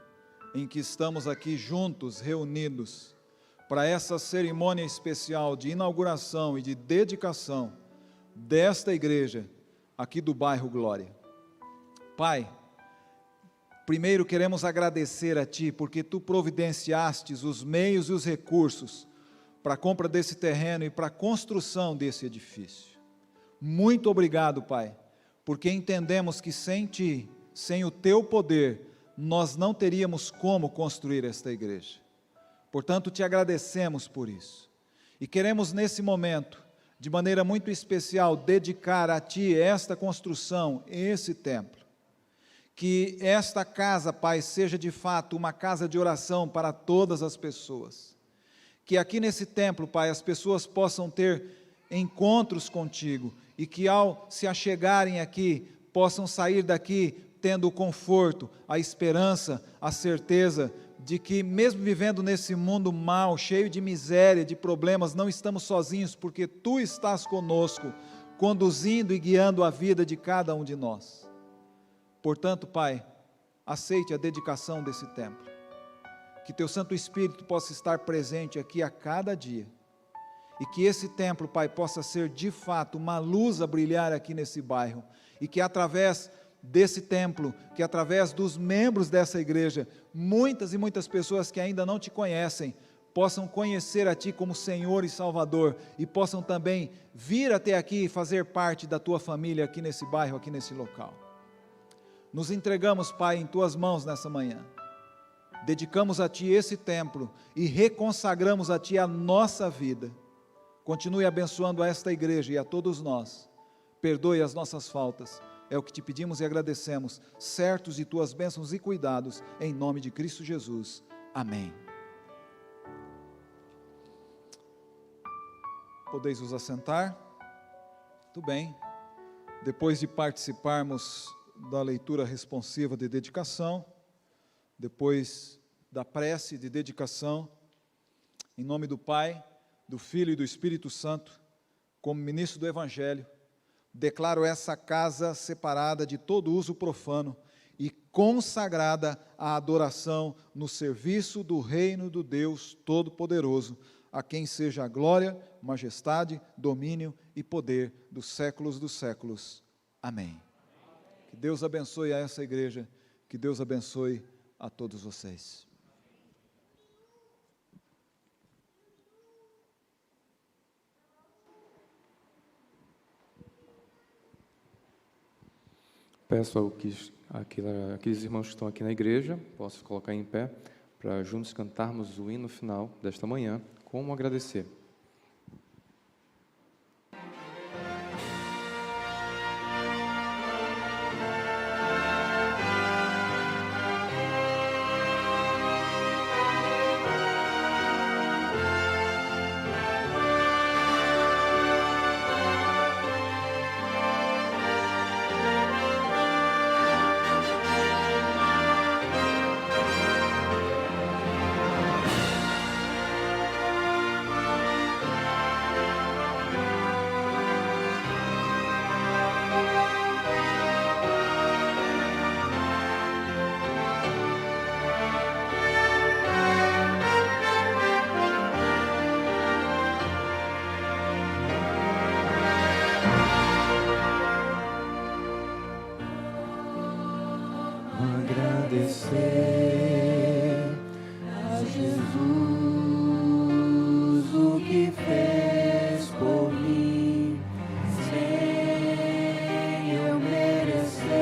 em que estamos aqui juntos, reunidos, para essa cerimônia especial de inauguração e de dedicação desta igreja aqui do bairro Glória. Pai, primeiro queremos agradecer a Ti, porque Tu providenciastes os meios e os recursos para a compra desse terreno e para a construção desse edifício. Muito obrigado, Pai, porque entendemos que sem Ti, sem o Teu poder, nós não teríamos como construir esta igreja. Portanto, te agradecemos por isso. E queremos nesse momento, de maneira muito especial, dedicar a Ti esta construção, esse templo. Que esta casa, Pai, seja de fato uma casa de oração para todas as pessoas. Que aqui nesse templo, Pai, as pessoas possam ter encontros contigo e que ao se achegarem aqui, possam sair daqui tendo o conforto, a esperança, a certeza de que mesmo vivendo nesse mundo mau, cheio de miséria, de problemas, não estamos sozinhos, porque Tu estás conosco, conduzindo e guiando a vida de cada um de nós. Portanto, Pai, aceite a dedicação desse templo, que Teu Santo Espírito possa estar presente aqui a cada dia, e que esse templo, Pai, possa ser de fato uma luz a brilhar aqui nesse bairro, e que através desse templo, que através dos membros dessa igreja, muitas e muitas pessoas que ainda não Te conhecem, possam conhecer a Ti como Senhor e Salvador, e possam também vir até aqui e fazer parte da Tua família aqui nesse bairro, aqui nesse local. Nos entregamos, Pai, em Tuas mãos nessa manhã, dedicamos a Ti esse templo, e reconsagramos a Ti a nossa vida. Continue abençoando a esta igreja e a todos nós, perdoe as nossas faltas, é o que Te pedimos e agradecemos, certos de Tuas bênçãos e cuidados, em nome de Cristo Jesus. Amém. Podeis vos assentar? Muito bem. Depois de participarmos da leitura responsiva de dedicação, depois da prece de dedicação, em nome do Pai, do Filho e do Espírito Santo, como ministro do Evangelho, declaro essa casa separada de todo uso profano e consagrada à adoração no serviço do reino do Deus Todo-Poderoso, a quem seja a glória, majestade, domínio e poder dos séculos dos séculos. Amém. Que Deus abençoe a essa igreja, que Deus abençoe a todos vocês. Peço aqueles irmãos que estão aqui na igreja, posso colocar em pé, para juntos cantarmos o hino final desta manhã, como agradecer. Agradecer a Jesus o que fez por mim, sem eu merecer,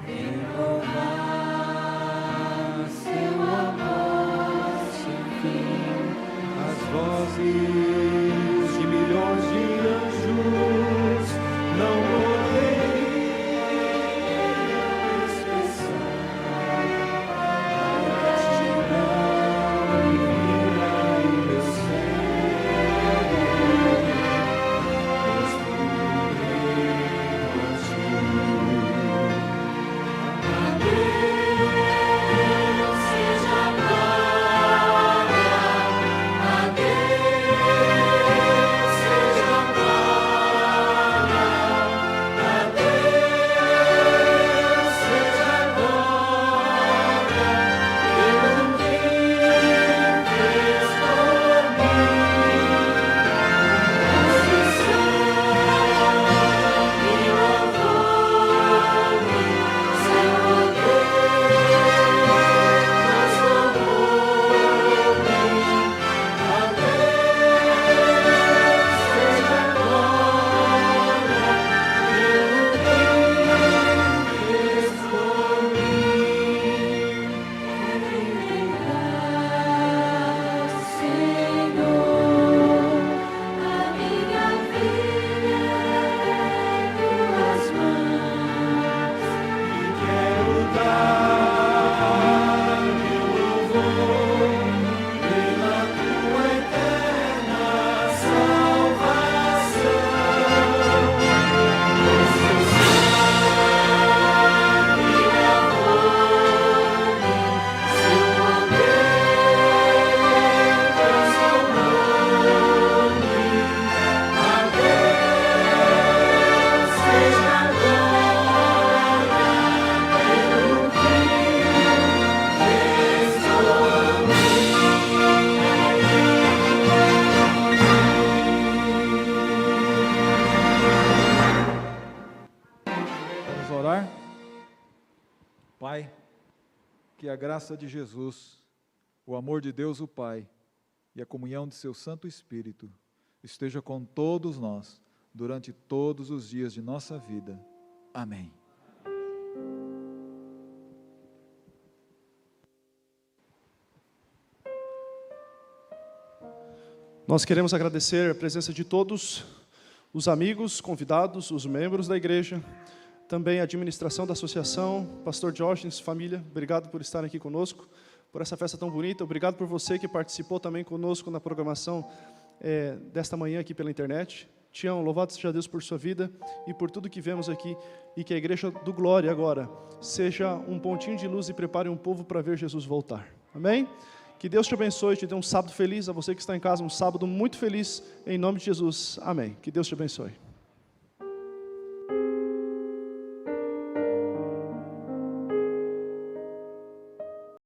em provar seu amor sem fim. As vozes de milhões de anjos não Pai, que a graça de Jesus, o amor de Deus o Pai e a comunhão de seu Santo Espírito esteja com todos nós durante todos os dias de nossa vida. Amém. Nós queremos agradecer a presença de todos os amigos, convidados, os membros da igreja, também a administração da associação, pastor Diógenes, família, obrigado por estarem aqui conosco, por essa festa tão bonita, obrigado por você que participou também conosco na programação desta manhã aqui pela internet. Tião, louvado seja Deus por sua vida e por tudo que vemos aqui, e que a Igreja do Glória agora seja um pontinho de luz e prepare um povo para ver Jesus voltar. Amém? Que Deus te abençoe, te dê um sábado feliz, a você que está em casa, um sábado muito feliz, em nome de Jesus. Amém. Que Deus te abençoe.